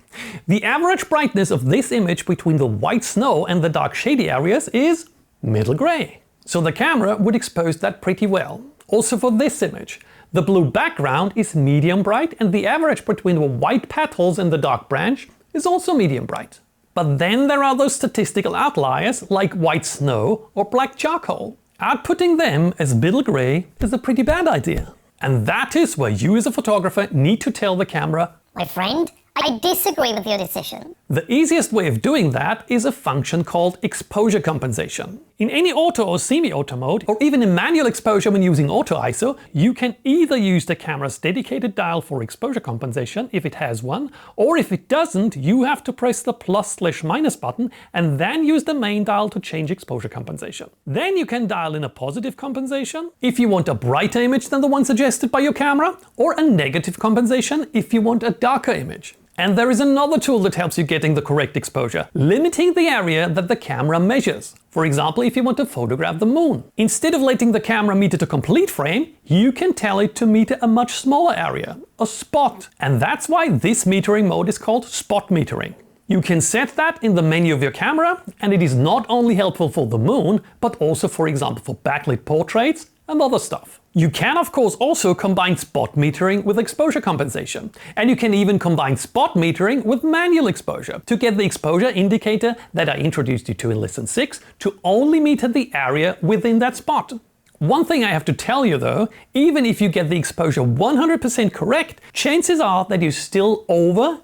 The average brightness of this image between the white snow and the dark shady areas is middle grey. So the camera would expose that pretty well. Also for this image. The blue background is medium bright and the average between the white petals and the dark branch is also medium bright. But then there are those statistical outliers like white snow or black charcoal. Outputting them as middle grey is a pretty bad idea. And that is where you as a photographer need to tell the camera, my friend, I disagree with your decision. The easiest way of doing that is a function called exposure compensation. In any auto or semi-auto mode, or even in manual exposure when using auto ISO, you can either use the camera's dedicated dial for exposure compensation if it has one, or if it doesn't, you have to press the +/- button and then use the main dial to change exposure compensation. Then you can dial in a positive compensation if you want a brighter image than the one suggested by your camera, or a negative compensation if you want a darker image. And there is another tool that helps you getting the correct exposure, limiting the area that the camera measures. For example, if you want to photograph the moon. Instead of letting the camera meter to complete frame, you can tell it to meter a much smaller area, a spot. And that's why this metering mode is called spot metering. You can set that in the menu of your camera, and it is not only helpful for the moon, but also for example for backlit portraits and other stuff. You can of course also combine spot metering with exposure compensation. And you can even combine spot metering with manual exposure to get the exposure indicator that I introduced you to in lesson 6 to only meter the area within that spot. One thing I have to tell you though, even if you get the exposure 100% correct, chances are that you still over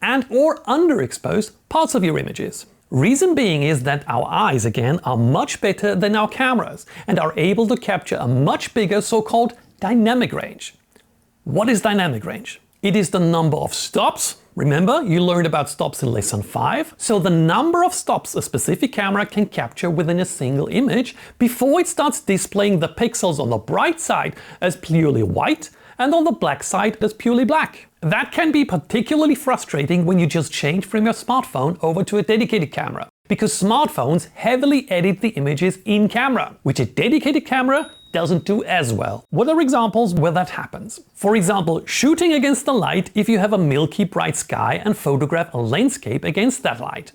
and or underexpose parts of your images. Reason being is that our eyes again are much better than our cameras and are able to capture a much bigger so-called dynamic range. What is dynamic range? It is the number of stops. Remember, you learned about stops in lesson 5. So the number of stops a specific camera can capture within a single image before it starts displaying the pixels on the bright side as purely white and on the black side as purely black. That can be particularly frustrating when you just change from your smartphone over to a dedicated camera. because smartphones heavily edit the images in camera, which a dedicated camera doesn't do as well. What are examples where that happens? For example, shooting against the light if you have a milky bright sky and photograph a landscape against that light.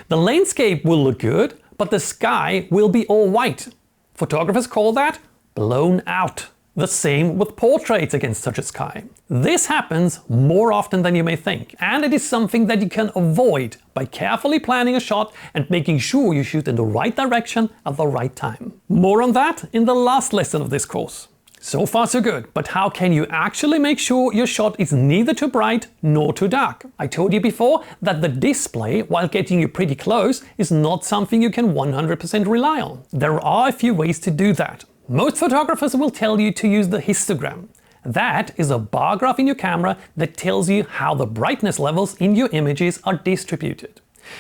The landscape will look good, but the sky will be all white. Photographers call that blown out. The same with portraits against such a sky. This happens more often than you may think, and it is something that you can avoid by carefully planning a shot and making sure you shoot in the right direction at the right time. More on that in the last lesson of this course. So far so good, but how can you actually make sure your shot is neither too bright nor too dark? I told you before that the display, while getting you pretty close, is not something you can 100% rely on. There are a few ways to do that. Most photographers will tell you to use the histogram. That is a bar graph in your camera that tells you how the brightness levels in your images are distributed.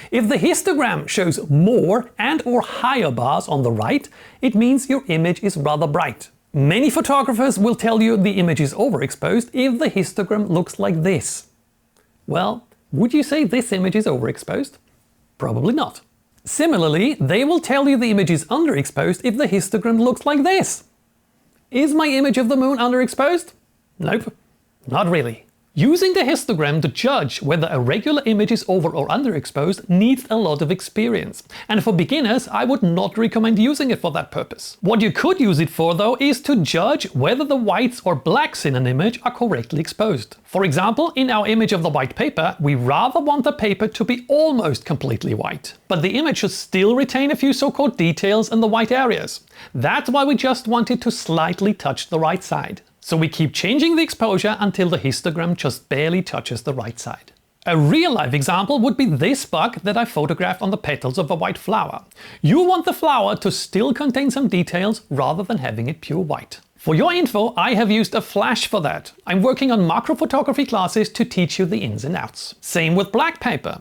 If the histogram shows more and/or higher bars on the right, it means your image is rather bright. Many photographers will tell you the image is overexposed if the histogram looks like this. Well, would you say this image is overexposed? Probably not. Similarly, they will tell you the image is underexposed if the histogram looks like this. Is my image of the moon underexposed? Nope, not really. Using the histogram to judge whether a regular image is over or underexposed needs a lot of experience, and for beginners I would not recommend using it for that purpose. What you could use it for though is to judge whether the whites or blacks in an image are correctly exposed. For example, in our image of the white paper, we rather want the paper to be almost completely white, but the image should still retain a few so-called details in the white areas. That's why we just want it to slightly touch the right side. So we keep changing the exposure until the histogram just barely touches the right side. A real-life example would be this bug that I photographed on the petals of a white flower. You want the flower to still contain some details rather than having it pure white. For your info, I have used a flash for that. I'm working on macro photography classes to teach you the ins and outs. Same with black paper.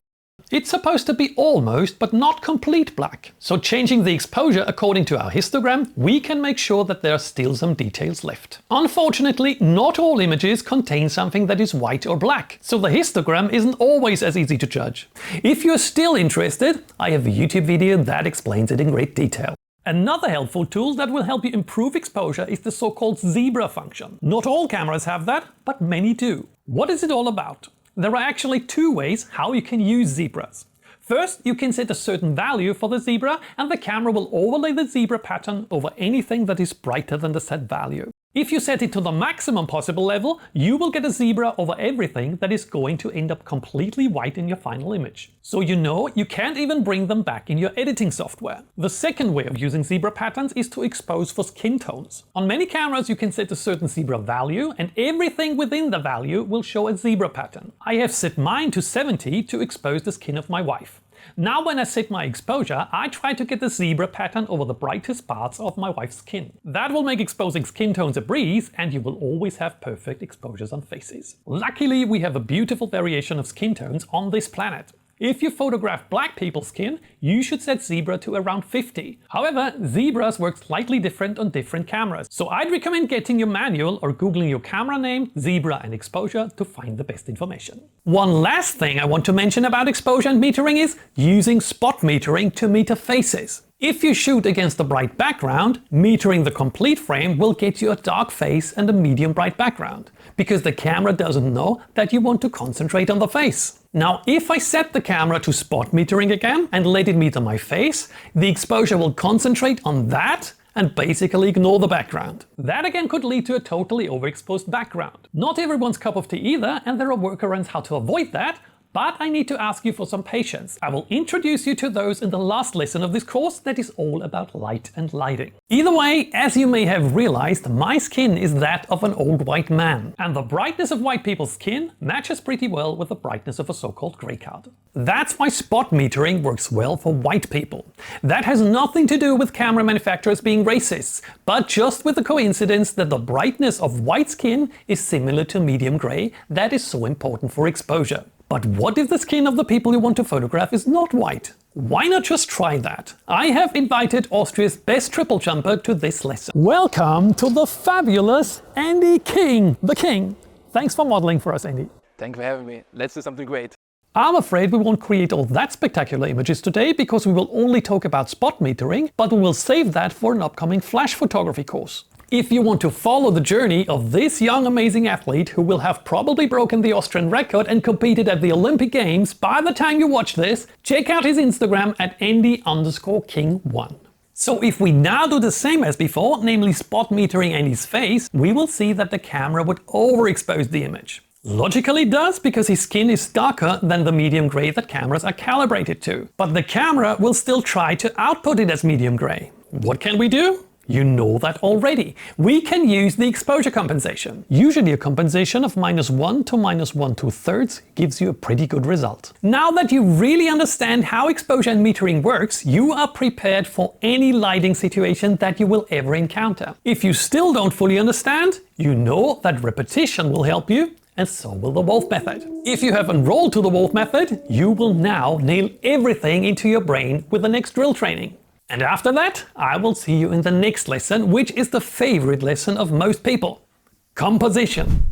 It's supposed to be almost but not complete black. So changing the exposure according to our histogram, we can make sure that there are still some details left. Unfortunately, not all images contain something that is white or black, so the histogram isn't always as easy to judge. If you're still interested, I have a YouTube video that explains it in great detail. Another helpful tool that will help you improve exposure is the so-called zebra function. Not all cameras have that, but many do. What is it all about? There are actually two ways how you can use zebras. First, you can set a certain value for the zebra and the camera will overlay the zebra pattern over anything that is brighter than the set value. If you set it to the maximum possible level, you will get a zebra over everything that is going to end up completely white in your final image. So you know you can't even bring them back in your editing software. The second way of using zebra patterns is to expose for skin tones. On many cameras you can set a certain zebra value and everything within the value will show a zebra pattern. I have set mine to 70 to expose the skin of my wife. Now when I set my exposure, I try to get the zebra pattern over the brightest parts of my wife's skin. That will make exposing skin tones a breeze and you will always have perfect exposures on faces. Luckily, we have a beautiful variation of skin tones on this planet. If you photograph black people's skin, you should set zebra to around 50. However, zebras work slightly different on different cameras, so I'd recommend getting your manual or googling your camera name, zebra and exposure to find the best information. One last thing I want to mention about exposure and metering is using spot metering to meter faces. If you shoot against a bright background, metering the complete frame will get you a dark face and a medium bright background, because the camera doesn't know that you want to concentrate on the face. Now, if I set the camera to spot metering again and let it meter my face, the exposure will concentrate on that and basically ignore the background. That again could lead to a totally overexposed background. Not everyone's cup of tea either, and there are workarounds how to avoid that, but I need to ask you for some patience. I will introduce you to those in the last lesson of this course that is all about light and lighting. Either way, as you may have realized, my skin is that of an old white man, and the brightness of white people's skin matches pretty well with the brightness of a so-called grey card. That's why spot metering works well for white people. That has nothing to do with camera manufacturers being racists, but just with the coincidence that the brightness of white skin is similar to medium grey that is so important for exposure. But what if the skin of the people you want to photograph is not white? Why not just try that? I have invited Austria's best triple jumper to this lesson. Welcome to the fabulous Andy King, the King. Thanks for modeling for us, Andy. Thanks for having me. Let's do something great. I'm afraid we won't create all that spectacular images today because we will only talk about spot metering, but we will save that for an upcoming flash photography course. If you want to follow the journey of this young amazing athlete who will have probably broken the Austrian record and competed at the Olympic Games by the time you watch this, check out his Instagram at Andy_King1. So if we now do the same as before, namely spot metering Andy's face, we will see that the camera would overexpose the image. Logically it does, because his skin is darker than the medium grey that cameras are calibrated to. But the camera will still try to output it as medium grey. What can we do? You know that already. We can use the exposure compensation. Usually a compensation of -1 to -1 2/3 gives you a pretty good result. Now that you really understand how exposure and metering works, you are prepared for any lighting situation that you will ever encounter. If you still don't fully understand, you know that repetition will help you, and so will the Wolf method. If you have enrolled to the Wolf method, you will now nail everything into your brain with the next drill training. And after that, I will see you in the next lesson, which is the favorite lesson of most people: composition.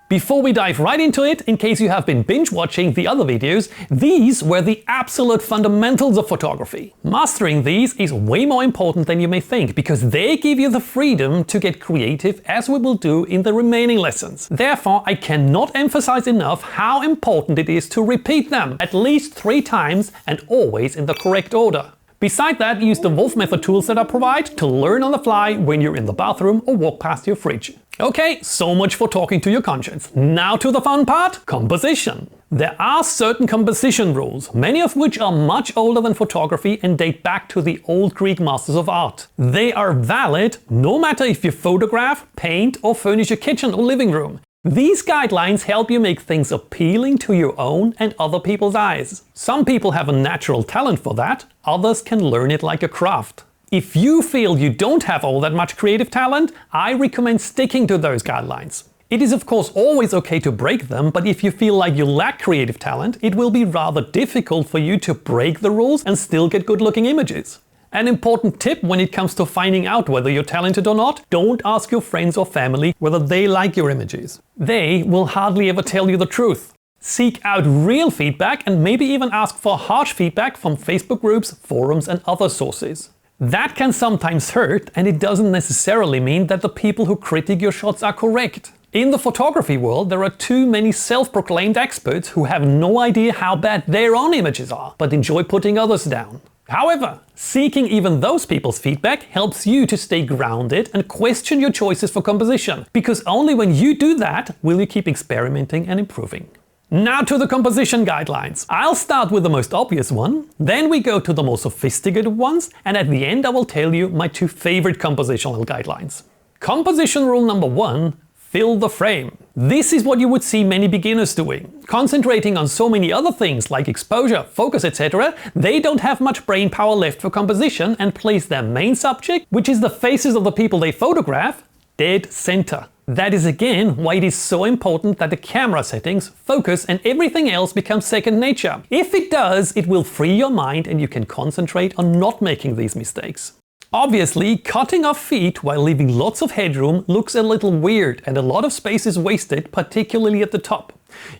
Before we dive right into it, in case you have been binge watching the other videos, these were the absolute fundamentals of photography. Mastering these is way more important than you may think, because they give you the freedom to get creative, as we will do in the remaining lessons. Therefore, I cannot emphasize enough how important it is to repeat them at least 3 times and always in the correct order. Besides that, use the Wolf method tools that I provide to learn on the fly when you're in the bathroom or walk past your fridge. Okay, so much for talking to your conscience. Now to the fun part: composition. There are certain composition rules, many of which are much older than photography and date back to the old Greek masters of art. They are valid no matter if you photograph, paint, or furnish a kitchen or living room. These guidelines help you make things appealing to your own and other people's eyes. Some people have a natural talent for that, others can learn it like a craft. If you feel you don't have all that much creative talent, I recommend sticking to those guidelines. It is of course always okay to break them, but if you feel like you lack creative talent, it will be rather difficult for you to break the rules and still get good looking images. An important tip when it comes to finding out whether you're talented or not: don't ask your friends or family whether they like your images. They will hardly ever tell you the truth. Seek out real feedback and maybe even ask for harsh feedback from Facebook groups, forums and other sources. That can sometimes hurt, and it doesn't necessarily mean that the people who critique your shots are correct. In the photography world, there are too many self-proclaimed experts who have no idea how bad their own images are, but enjoy putting others down. However, seeking even those people's feedback helps you to stay grounded and question your choices for composition, because only when you do that will you keep experimenting and improving. Now to the composition guidelines. I'll start with the most obvious one, then we go to the more sophisticated ones, and at the end I will tell you my 2 favorite compositional guidelines. Composition rule number 1: fill the frame. This is what you would see many beginners doing. Concentrating on so many other things like exposure, focus, etc., they don't have much brain power left for composition and place their main subject, which is the faces of the people they photograph, dead center. That is again why it is so important that the camera settings, focus and everything else becomes second nature. If it does, it will free your mind and you can concentrate on not making these mistakes. Obviously, cutting off feet while leaving lots of headroom looks a little weird and a lot of space is wasted, particularly at the top.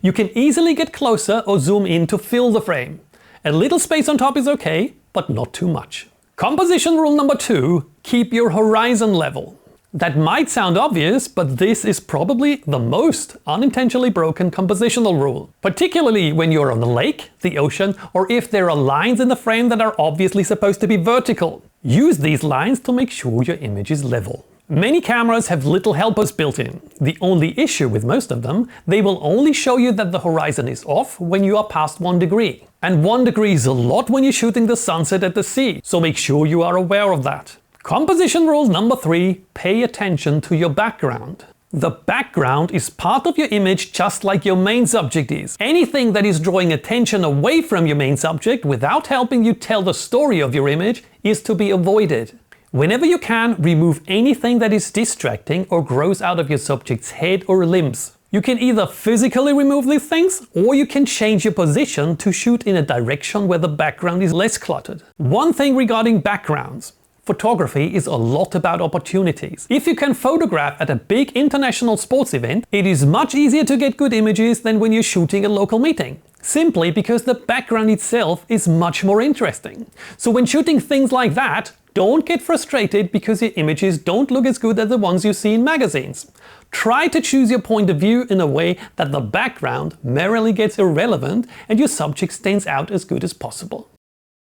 You can easily get closer or zoom in to fill the frame. A little space on top is okay, but not too much. Composition rule number 2: keep your horizon level. That might sound obvious, but this is probably the most unintentionally broken compositional rule. Particularly when you're on the lake, the ocean, or if there are lines in the frame that are obviously supposed to be vertical. Use these lines to make sure your image is level. Many cameras have little helpers built in. The only issue with most of them, they will only show you that the horizon is off when you are past 1 degree. And 1 degree is a lot when you're shooting the sunset at the sea, so make sure you are aware of that. Composition rule number 3: pay attention to your background. The background is part of your image just like your main subject is. Anything that is drawing attention away from your main subject without helping you tell the story of your image is to be avoided. Whenever you can, remove anything that is distracting or grows out of your subject's head or limbs. You can either physically remove these things, or you can change your position to shoot in a direction where the background is less cluttered. One thing regarding backgrounds. Photography is a lot about opportunities. If you can photograph at a big international sports event, it is much easier to get good images than when you're shooting a local meeting. Simply because the background itself is much more interesting. So when shooting things like that, don't get frustrated because your images don't look as good as the ones you see in magazines. Try to choose your point of view in a way that the background merely gets irrelevant and your subject stands out as good as possible.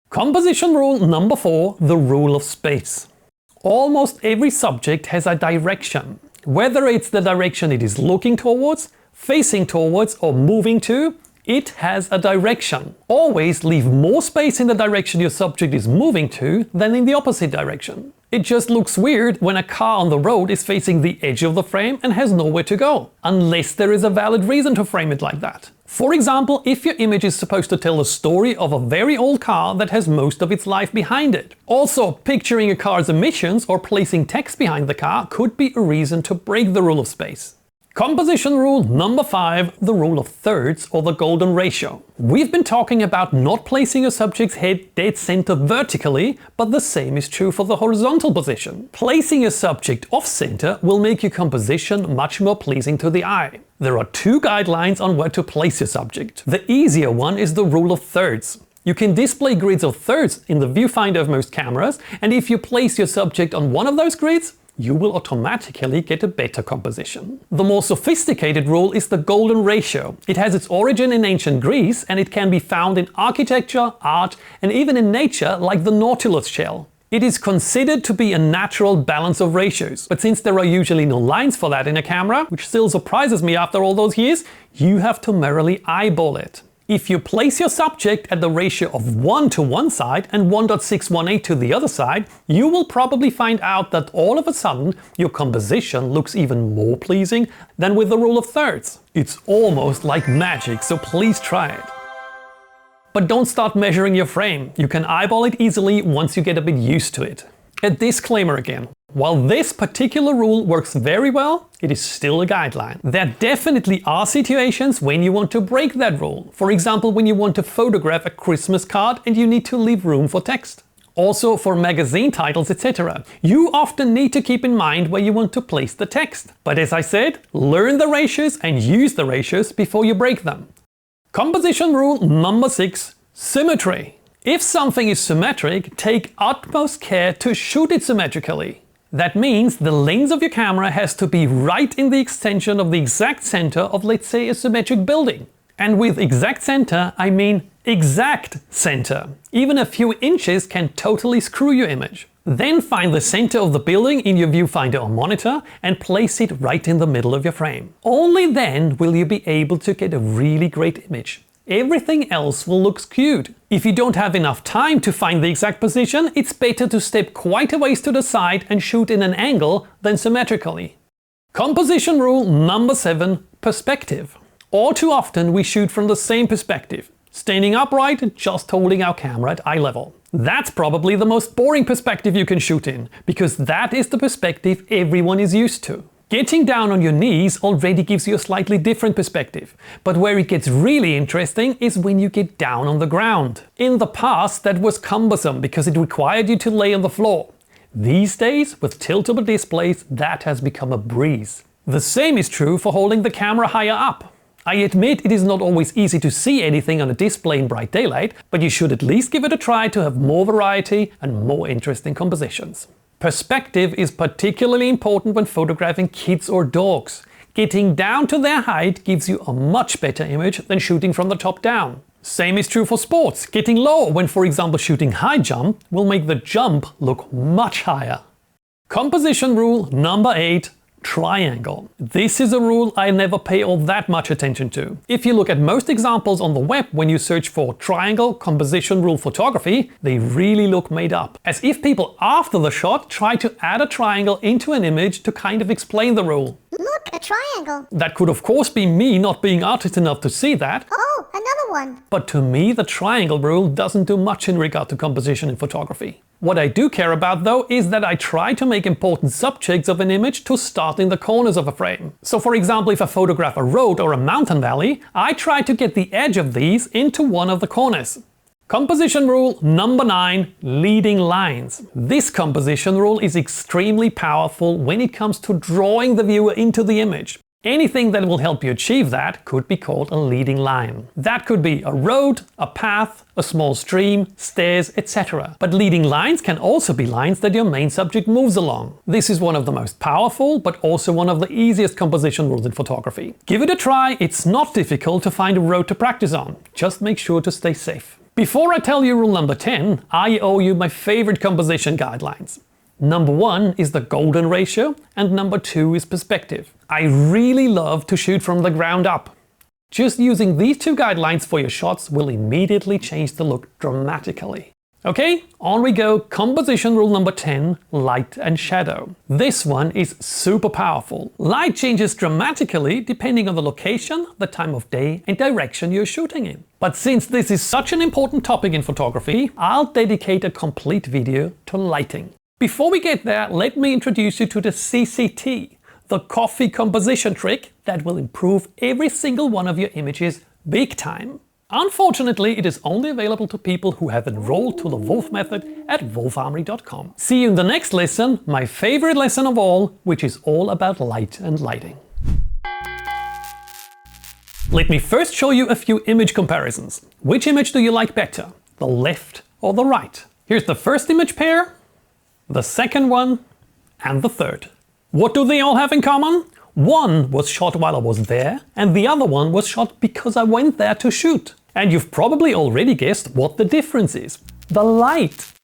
Composition rule number 4, the rule of space. Almost every subject has a direction. Whether it's the direction it is looking towards, facing towards, or moving to, it has a direction. Always leave more space in the direction your subject is moving to than in the opposite direction. It just looks weird when a car on the road is facing the edge of the frame and has nowhere to go, unless there is a valid reason to frame it like that. For example, if your image is supposed to tell the story of a very old car that has most of its life behind it. Also, picturing a car's emissions or placing text behind the car could be a reason to break the rule of space. Composition rule number 5, the rule of thirds or the golden ratio. We've been talking about not placing a subject's head dead center vertically, but the same is true for the horizontal position. Placing a subject off center will make your composition much more pleasing to the eye. There are 2 guidelines on where to place your subject. The easier one is the rule of thirds. You can display grids of thirds in the viewfinder of most cameras, and if you place your subject on one of those grids, you will automatically get a better composition. The more sophisticated rule is the golden ratio. It has its origin in ancient Greece and it can be found in architecture, art, and even in nature like the Nautilus shell. It is considered to be a natural balance of ratios, but since there are usually no lines for that in a camera, which still surprises me after all those years, you have to merely eyeball it. If you place your subject at the ratio of 1 to one side and 1.618 to the other side, you will probably find out that all of a sudden your composition looks even more pleasing than with the rule of thirds. It's almost like magic, so please try it. But don't start measuring your frame. You can eyeball it easily once you get a bit used to it. A disclaimer again. While this particular rule works very well, it is still a guideline. There definitely are situations when you want to break that rule. For example, when you want to photograph a Christmas card and you need to leave room for text. Also for magazine titles, etc. You often need to keep in mind where you want to place the text. But as I said, learn the ratios and use the ratios before you break them. Composition rule number 6, symmetry. If something is symmetric, take utmost care to shoot it symmetrically. That means the lens of your camera has to be right in the extension of the exact center of, let's say, a symmetric building. And with exact center, I mean exact center. Even a few inches can totally screw your image. Then find the center of the building in your viewfinder or monitor and place it right in the middle of your frame. Only then will you be able to get a really great image. Everything else will look skewed. If you don't have enough time to find the exact position, it's better to step quite a ways to the side and shoot in an angle than symmetrically. Composition rule number 7, perspective. All too often we shoot from the same perspective, standing upright and just holding our camera at eye level. That's probably the most boring perspective you can shoot in, because that is the perspective everyone is used to. Getting down on your knees already gives you a slightly different perspective, but where it gets really interesting is when you get down on the ground. In the past that was cumbersome because it required you to lay on the floor. These days, with tiltable displays, that has become a breeze. The same is true for holding the camera higher up. I admit it is not always easy to see anything on a display in bright daylight, but you should at least give it a try to have more variety and more interesting compositions. Perspective is particularly important when photographing kids or dogs. Getting down to their height gives you a much better image than shooting from the top down. Same is true for sports. Getting lower when, for example, shooting high jump will make the jump look much higher. Composition rule number 8, triangle. This is a rule I never pay all that much attention to. If you look at most examples on the web when you search for triangle composition rule photography, they really look made up. As if people after the shot try to add a triangle into an image to kind of explain the rule. Look, a triangle. That could of course be me not being artist enough to see that. Oh, another one. But to me, the triangle rule doesn't do much in regard to composition in photography. What I do care about though is that I try to make important subjects of an image to start in the corners of a frame. So for example, if I photograph a road or a mountain valley, I try to get the edge of these into one of the corners. Composition rule number 9, leading lines. This composition rule is extremely powerful when it comes to drawing the viewer into the image. Anything that will help you achieve that could be called a leading line. That could be a road, a path, a small stream, stairs, etc. But leading lines can also be lines that your main subject moves along. This is one of the most powerful, but also one of the easiest composition rules in photography. Give it a try, it's not difficult to find a road to practice on. Just make sure to stay safe. Before I tell you rule number 10, I owe you my favorite composition guidelines. Number 1 is the golden ratio and number 2 is perspective. I really love to shoot from the ground up. Just using these two guidelines for your shots will immediately change the look dramatically. Okay, on we go. Composition rule number 10, light and shadow. This one is super powerful. Light changes dramatically depending on the location, the time of day and direction you're shooting in. But since this is such an important topic in photography, I'll dedicate a complete video to lighting. Before we get there, let me introduce you to the CCT, the coffee composition trick that will improve every single one of your images big time. Unfortunately, it is only available to people who have enrolled to the Wolf method at wolfarmory.com. See you in the next lesson, my favorite lesson of all, which is all about light and lighting. Let me first show you a few image comparisons. Which image do you like better, the left or the right? Here's the first image pair, the second one, and the third. What do they all have in common? One was shot while I was there, and the other one was shot because I went there to shoot. And you've probably already guessed what the difference is. The light.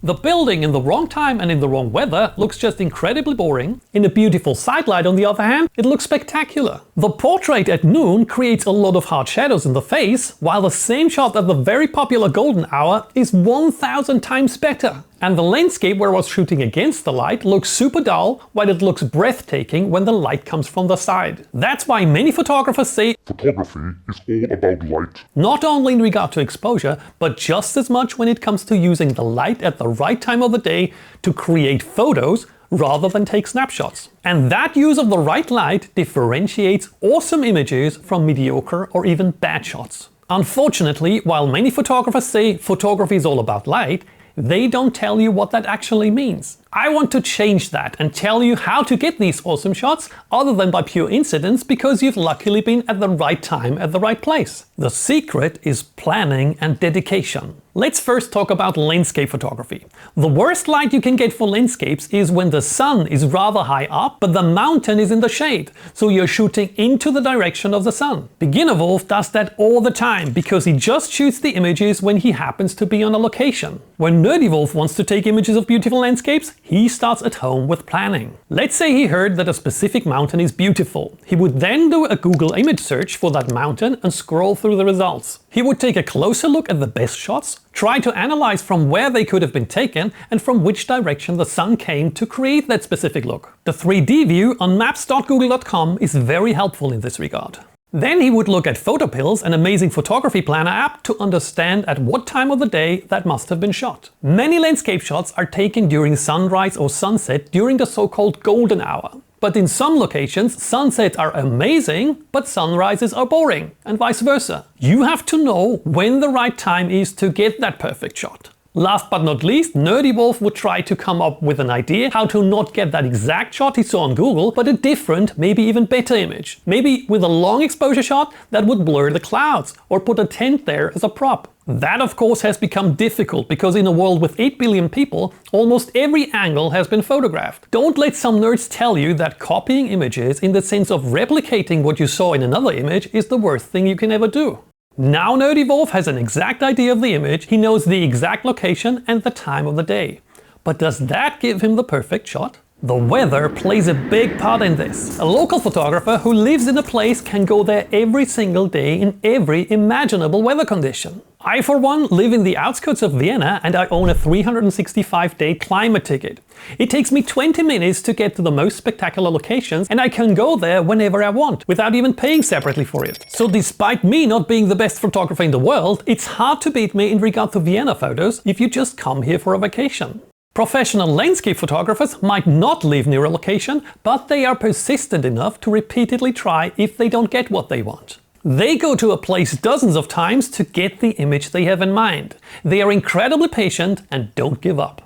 The building in the wrong time and in the wrong weather looks just incredibly boring. In a beautiful sidelight, on the other hand, it looks spectacular. The portrait at noon creates a lot of hard shadows in the face, while the same shot at the very popular golden hour is 1000 times better. And the landscape where I was shooting against the light looks super dull, while it looks breathtaking when the light comes from the side. That's why many photographers say Photography is all about light. Not only in regard to exposure, but just as much when it comes to using the light at the right time of the day to create photos rather than take snapshots. And that use of the right light differentiates awesome images from mediocre or even bad shots. Unfortunately, while many photographers say photography is all about light, they don't tell you what that actually means. I want to change that and tell you how to get these awesome shots other than by pure incidence because you've luckily been at the right time at the right place. The secret is planning and dedication. Let's first talk about landscape photography. The worst light you can get for landscapes is when the sun is rather high up but the mountain is in the shade, so you're shooting into the direction of the sun. Beginner Wolf does that all the time because he just shoots the images when he happens to be on a location. When Nerdy Wolf wants to take images of beautiful landscapes, he starts at home with planning. Let's say he heard that a specific mountain is beautiful. He would then do a Google image search for that mountain and scroll through the results. He would take a closer look at the best shots, try to analyze from where they could have been taken and from which direction the sun came to create that specific look. The 3D view on maps.google.com is very helpful in this regard. Then he would look at PhotoPills, an amazing photography planner app, to understand at what time of the day that must have been shot. Many landscape shots are taken during sunrise or sunset during the so-called golden hour. But in some locations, sunsets are amazing, but sunrises are boring, and vice versa. You have to know when the right time is to get that perfect shot. Last but not least, Nerdy Wolf would try to come up with an idea how to not get that exact shot he saw on Google, but a different, maybe even better image. Maybe with a long exposure shot that would blur the clouds, or put a tent there as a prop. That of course has become difficult because in a world with 8 billion people, almost every angle has been photographed. Don't let some nerds tell you that copying images in the sense of replicating what you saw in another image is the worst thing you can ever do. Now Nerdy Wolf has an exact idea of the image, he knows the exact location and the time of the day. But does that give him the perfect shot? The weather plays a big part in this. A local photographer who lives in a place can go there every single day in every imaginable weather condition. I for one live in the outskirts of Vienna and I own a 365-day climate ticket. It takes me 20 minutes to get to the most spectacular locations and I can go there whenever I want, without even paying separately for it. So despite me not being the best photographer in the world, it's hard to beat me in regard to Vienna photos if you just come here for a vacation. Professional landscape photographers might not live near a location, but they are persistent enough to repeatedly try if they don't get what they want. They go to a place dozens of times to get the image they have in mind. They are incredibly patient and don't give up.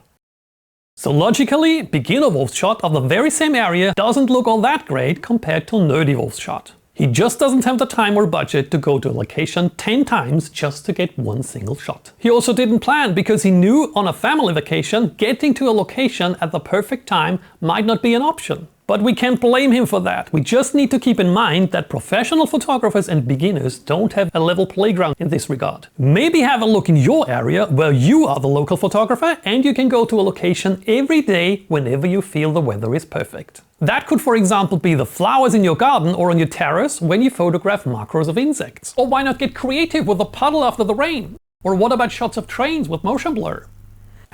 So logically, beginner Wolf's shot of the very same area doesn't look all that great compared to nerdy Wolf's shot. He just doesn't have the time or budget to go to a location 10 times just to get one single shot. He also didn't plan because he knew on a family vacation getting to a location at the perfect time might not be an option. But we can't blame him for that. We just need to keep in mind that professional photographers and beginners don't have a level playground in this regard. Maybe have a look in your area where you are the local photographer and you can go to a location every day whenever you feel the weather is perfect. That could, for example, be the flowers in your garden or on your terrace when you photograph macros of insects. Or why not get creative with a puddle after the rain? Or what about shots of trains with motion blur?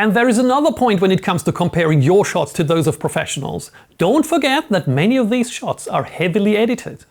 And there is another point when it comes to comparing your shots to those of professionals. Don't forget that many of these shots are heavily edited.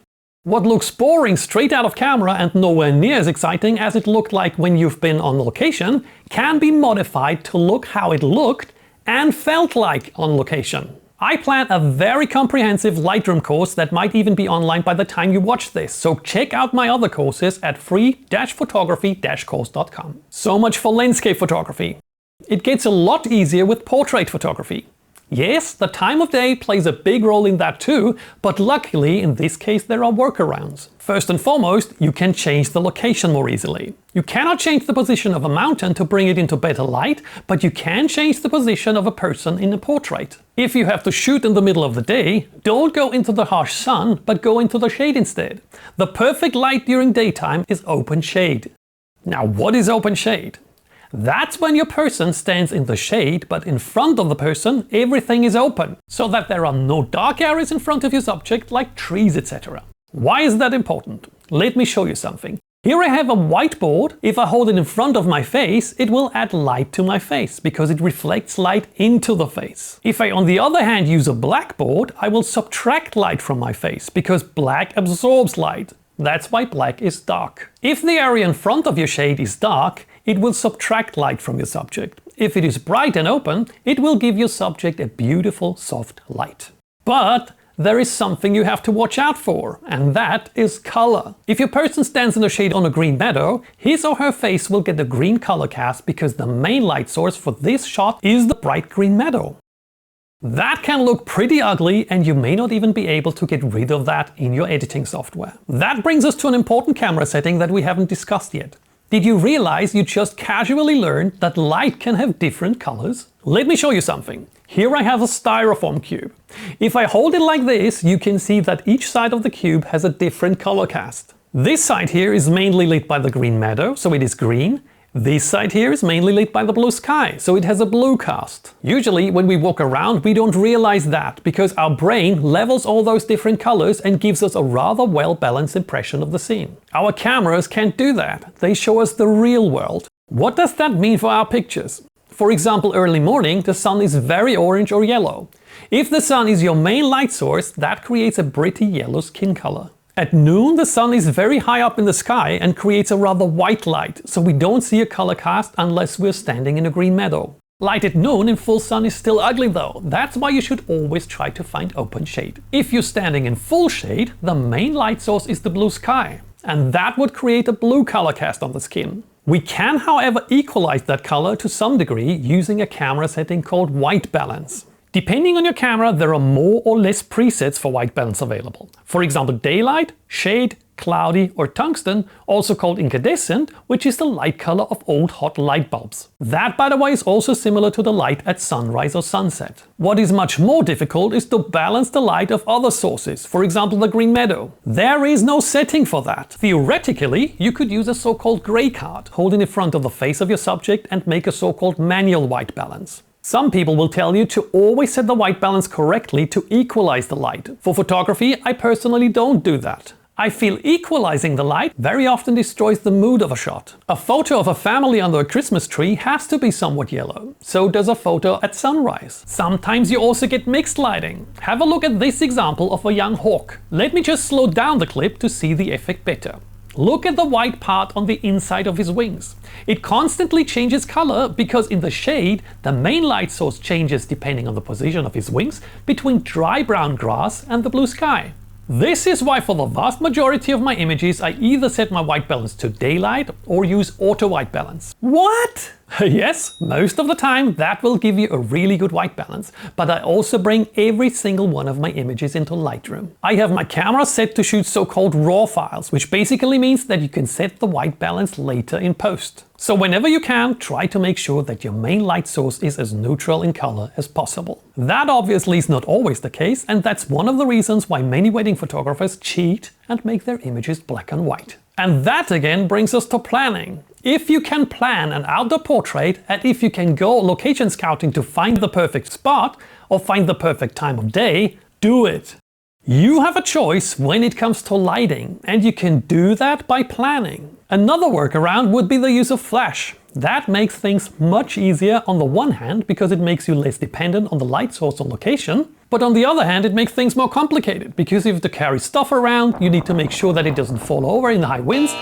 What looks boring straight out of camera and nowhere near as exciting as it looked like when you've been on location can be modified to look how it looked and felt like on location. I plan a very comprehensive Lightroom course that might even be online by the time you watch this, so check out my other courses at free-photography-course.com. So much for landscape photography. It gets a lot easier with portrait photography. Yes, the time of day plays a big role in that too, but luckily in this case there are workarounds. First and foremost, you can change the location more easily. You cannot change the position of a mountain to bring it into better light, but you can change the position of a person in a portrait. If you have to shoot in the middle of the day, don't go into the harsh sun, but go into the shade instead. The perfect light during daytime is open shade. Now, what is open shade? That's when your person stands in the shade, but in front of the person everything is open, so that there are no dark areas in front of your subject like trees, etc. Why is that important? Let me show you something. Here I have a whiteboard. If I hold it in front of my face, it will add light to my face because it reflects light into the face. If I on the other hand use a blackboard, I will subtract light from my face because black absorbs light. That's why black is dark. If the area in front of your shade is dark, it will subtract light from your subject. If it is bright and open, it will give your subject a beautiful soft light. But there is something you have to watch out for, and that is color. If your person stands in the shade on a green meadow, his or her face will get a green color cast because the main light source for this shot is the bright green meadow. That can look pretty ugly and you may not even be able to get rid of that in your editing software. That brings us to an important camera setting that we haven't discussed yet. Did you realize you just casually learned that light can have different colors? Let me show you something. Here I have a styrofoam cube. If I hold it like this, you can see that each side of the cube has a different color cast. This side here is mainly lit by the green meadow, so it is green. This side here is mainly lit by the blue sky, so it has a blue cast. Usually when we walk around we don't realize that because our brain levels all those different colors and gives us a rather well-balanced impression of the scene. Our cameras can't do that. They show us the real world. What does that mean for our pictures? For example, early morning the sun is very orange or yellow. If the sun is your main light source, that creates a pretty yellow skin color. At noon, the sun is very high up in the sky and creates a rather white light, so we don't see a color cast unless we're standing in a green meadow. Light at noon in full sun is still ugly though. That's why you should always try to find open shade. If you're standing in full shade, the main light source is the blue sky, and that would create a blue color cast on the skin. We can, however, equalize that color to some degree using a camera setting called white balance. Depending on your camera, there are more or less presets for white balance available. For example, daylight, shade, cloudy or tungsten, also called incandescent, which is the light color of old hot light bulbs. That, by the way, is also similar to the light at sunrise or sunset. What is much more difficult is to balance the light of other sources, for example the green meadow. There is no setting for that. Theoretically, you could use a so-called gray card, hold it in front of the face of your subject and make a so-called manual white balance. Some people will tell you to always set the white balance correctly to equalize the light. For photography, I personally don't do that. I feel equalizing the light very often destroys the mood of a shot. A photo of a family under a Christmas tree has to be somewhat yellow. So does a photo at sunrise. Sometimes you also get mixed lighting. Have a look at this example of a young hawk. Let me just slow down the clip to see the effect better. Look at the white part on the inside of his wings. It constantly changes color because in the shade, the main light source changes depending on the position of his wings between dry brown grass and the blue sky. This is why for the vast majority of my images I either set my white balance to daylight or use auto white balance. What? Yes, most of the time that will give you a really good white balance, but I also bring every single one of my images into Lightroom. I have my camera set to shoot so-called RAW files, which basically means that you can set the white balance later in post. So whenever you can, try to make sure that your main light source is as neutral in color as possible. That obviously is not always the case, and that's one of the reasons why many wedding photographers cheat and make their images black and white. And that again brings us to planning. If you can plan an outdoor portrait, and if you can go location scouting to find the perfect spot or find the perfect time of day, do it. You have a choice when it comes to lighting, and you can do that by planning. Another workaround would be the use of flash. That makes things much easier on the one hand because it makes you less dependent on the light source or location, but on the other hand it makes things more complicated because you have to carry stuff around, you need to make sure that it doesn't fall over in the high winds,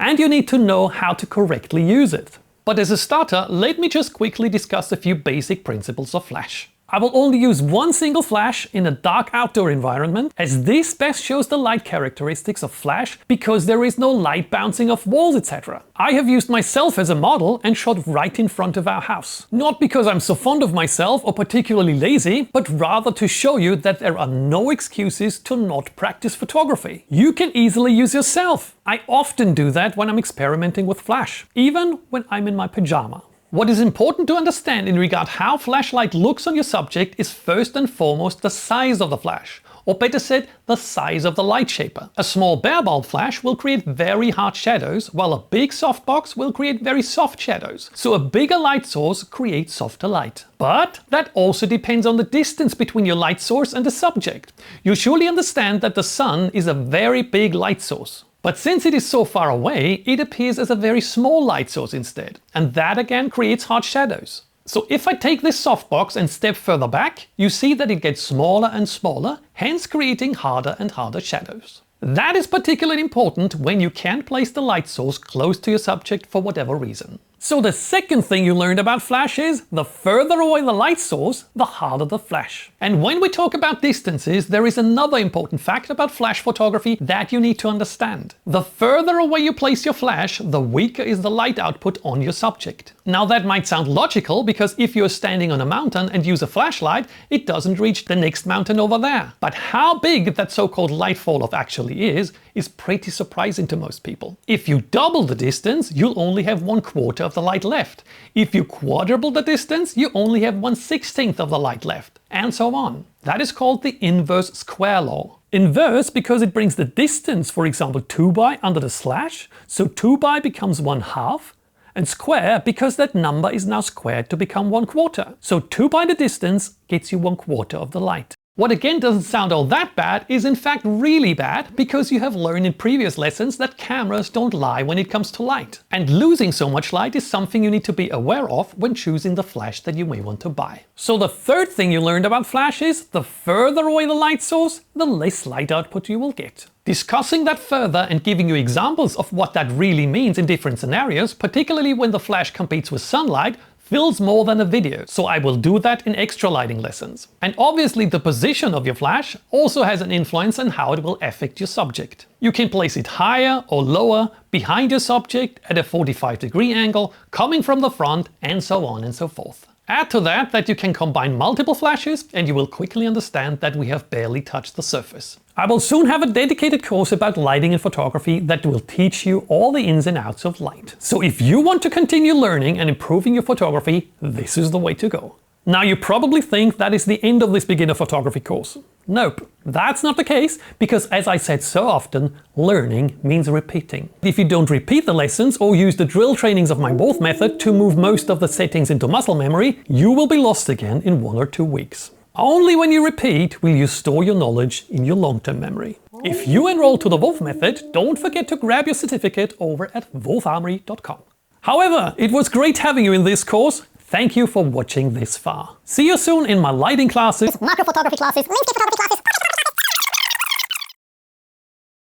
and you need to know how to correctly use it. But as a starter, let me just quickly discuss a few basic principles of flash. I will only use one single flash in a dark outdoor environment, as this best shows the light characteristics of flash because there is no light bouncing off walls, etc. I have used myself as a model and shot right in front of our house. Not because I'm so fond of myself or particularly lazy, but rather to show you that there are no excuses to not practice photography. You can easily use yourself. I often do that when I'm experimenting with flash, even when I'm in my pajama. What is important to understand in regard how flashlight looks on your subject is first and foremost the size of the flash, or better said, the size of the light shaper. A small bare bulb flash will create very hard shadows, while a big softbox will create very soft shadows. So a bigger light source creates softer light. But that also depends on the distance between your light source and the subject. You surely understand that the sun is a very big light source. But since it is so far away, it appears as a very small light source instead, and that again creates hard shadows. So if I take this softbox and step further back, you see that it gets smaller and smaller, hence creating harder and harder shadows. That is particularly important when you can't place the light source close to your subject for whatever reason. So the second thing you learned about flash is, the further away the light source, the harder the flash. And when we talk about distances, there is another important fact about flash photography that you need to understand. The further away you place your flash, the weaker is the light output on your subject. Now that might sound logical, because if you're standing on a mountain and use a flashlight, it doesn't reach the next mountain over there. But how big that so-called light fall-off actually is pretty surprising to most people. If you double the distance, you'll only have 1/4 of the light left. If you quadruple the distance, you only have 1/16 of the light left, and so on. That is called the inverse square law. Inverse because it brings the distance, for example 2 under the slash, so 2 becomes 1/2, and square because that number is now squared to become 1/4. So 2 the distance gets you 1/4 of the light. What again doesn't sound all that bad is in fact really bad, because you have learned in previous lessons that cameras don't lie when it comes to light. And losing so much light is something you need to be aware of when choosing the flash that you may want to buy. So the third thing you learned about flash is, the further away the light source, the less light output you will get. Discussing that further and giving you examples of what that really means in different scenarios, particularly when the flash competes with sunlight, fills more than a video, so I will do that in extra lighting lessons. And obviously the position of your flash also has an influence on how it will affect your subject. You can place it higher or lower, behind your subject, at a 45-degree angle, coming from the front, and so on and so forth. Add to that you can combine multiple flashes, and you will quickly understand that we have barely touched the surface. I will soon have a dedicated course about lighting and photography that will teach you all the ins and outs of light. So if you want to continue learning and improving your photography, this is the way to go. Now you probably think that is the end of this beginner photography course. Nope, that's not the case, because as I said so often, learning means repeating. If you don't repeat the lessons or use the drill trainings of my Wolf method to move most of the settings into muscle memory, you will be lost again in 1 or 2 weeks. Only when you repeat will you store your knowledge in your long-term memory. If you enroll to the Wolf method, don't forget to grab your certificate over at wolfarmory.com. However, it was great having you in this course. Thank you for watching this far. See you soon in my lighting classes, macro photography classes, landscape photography classes,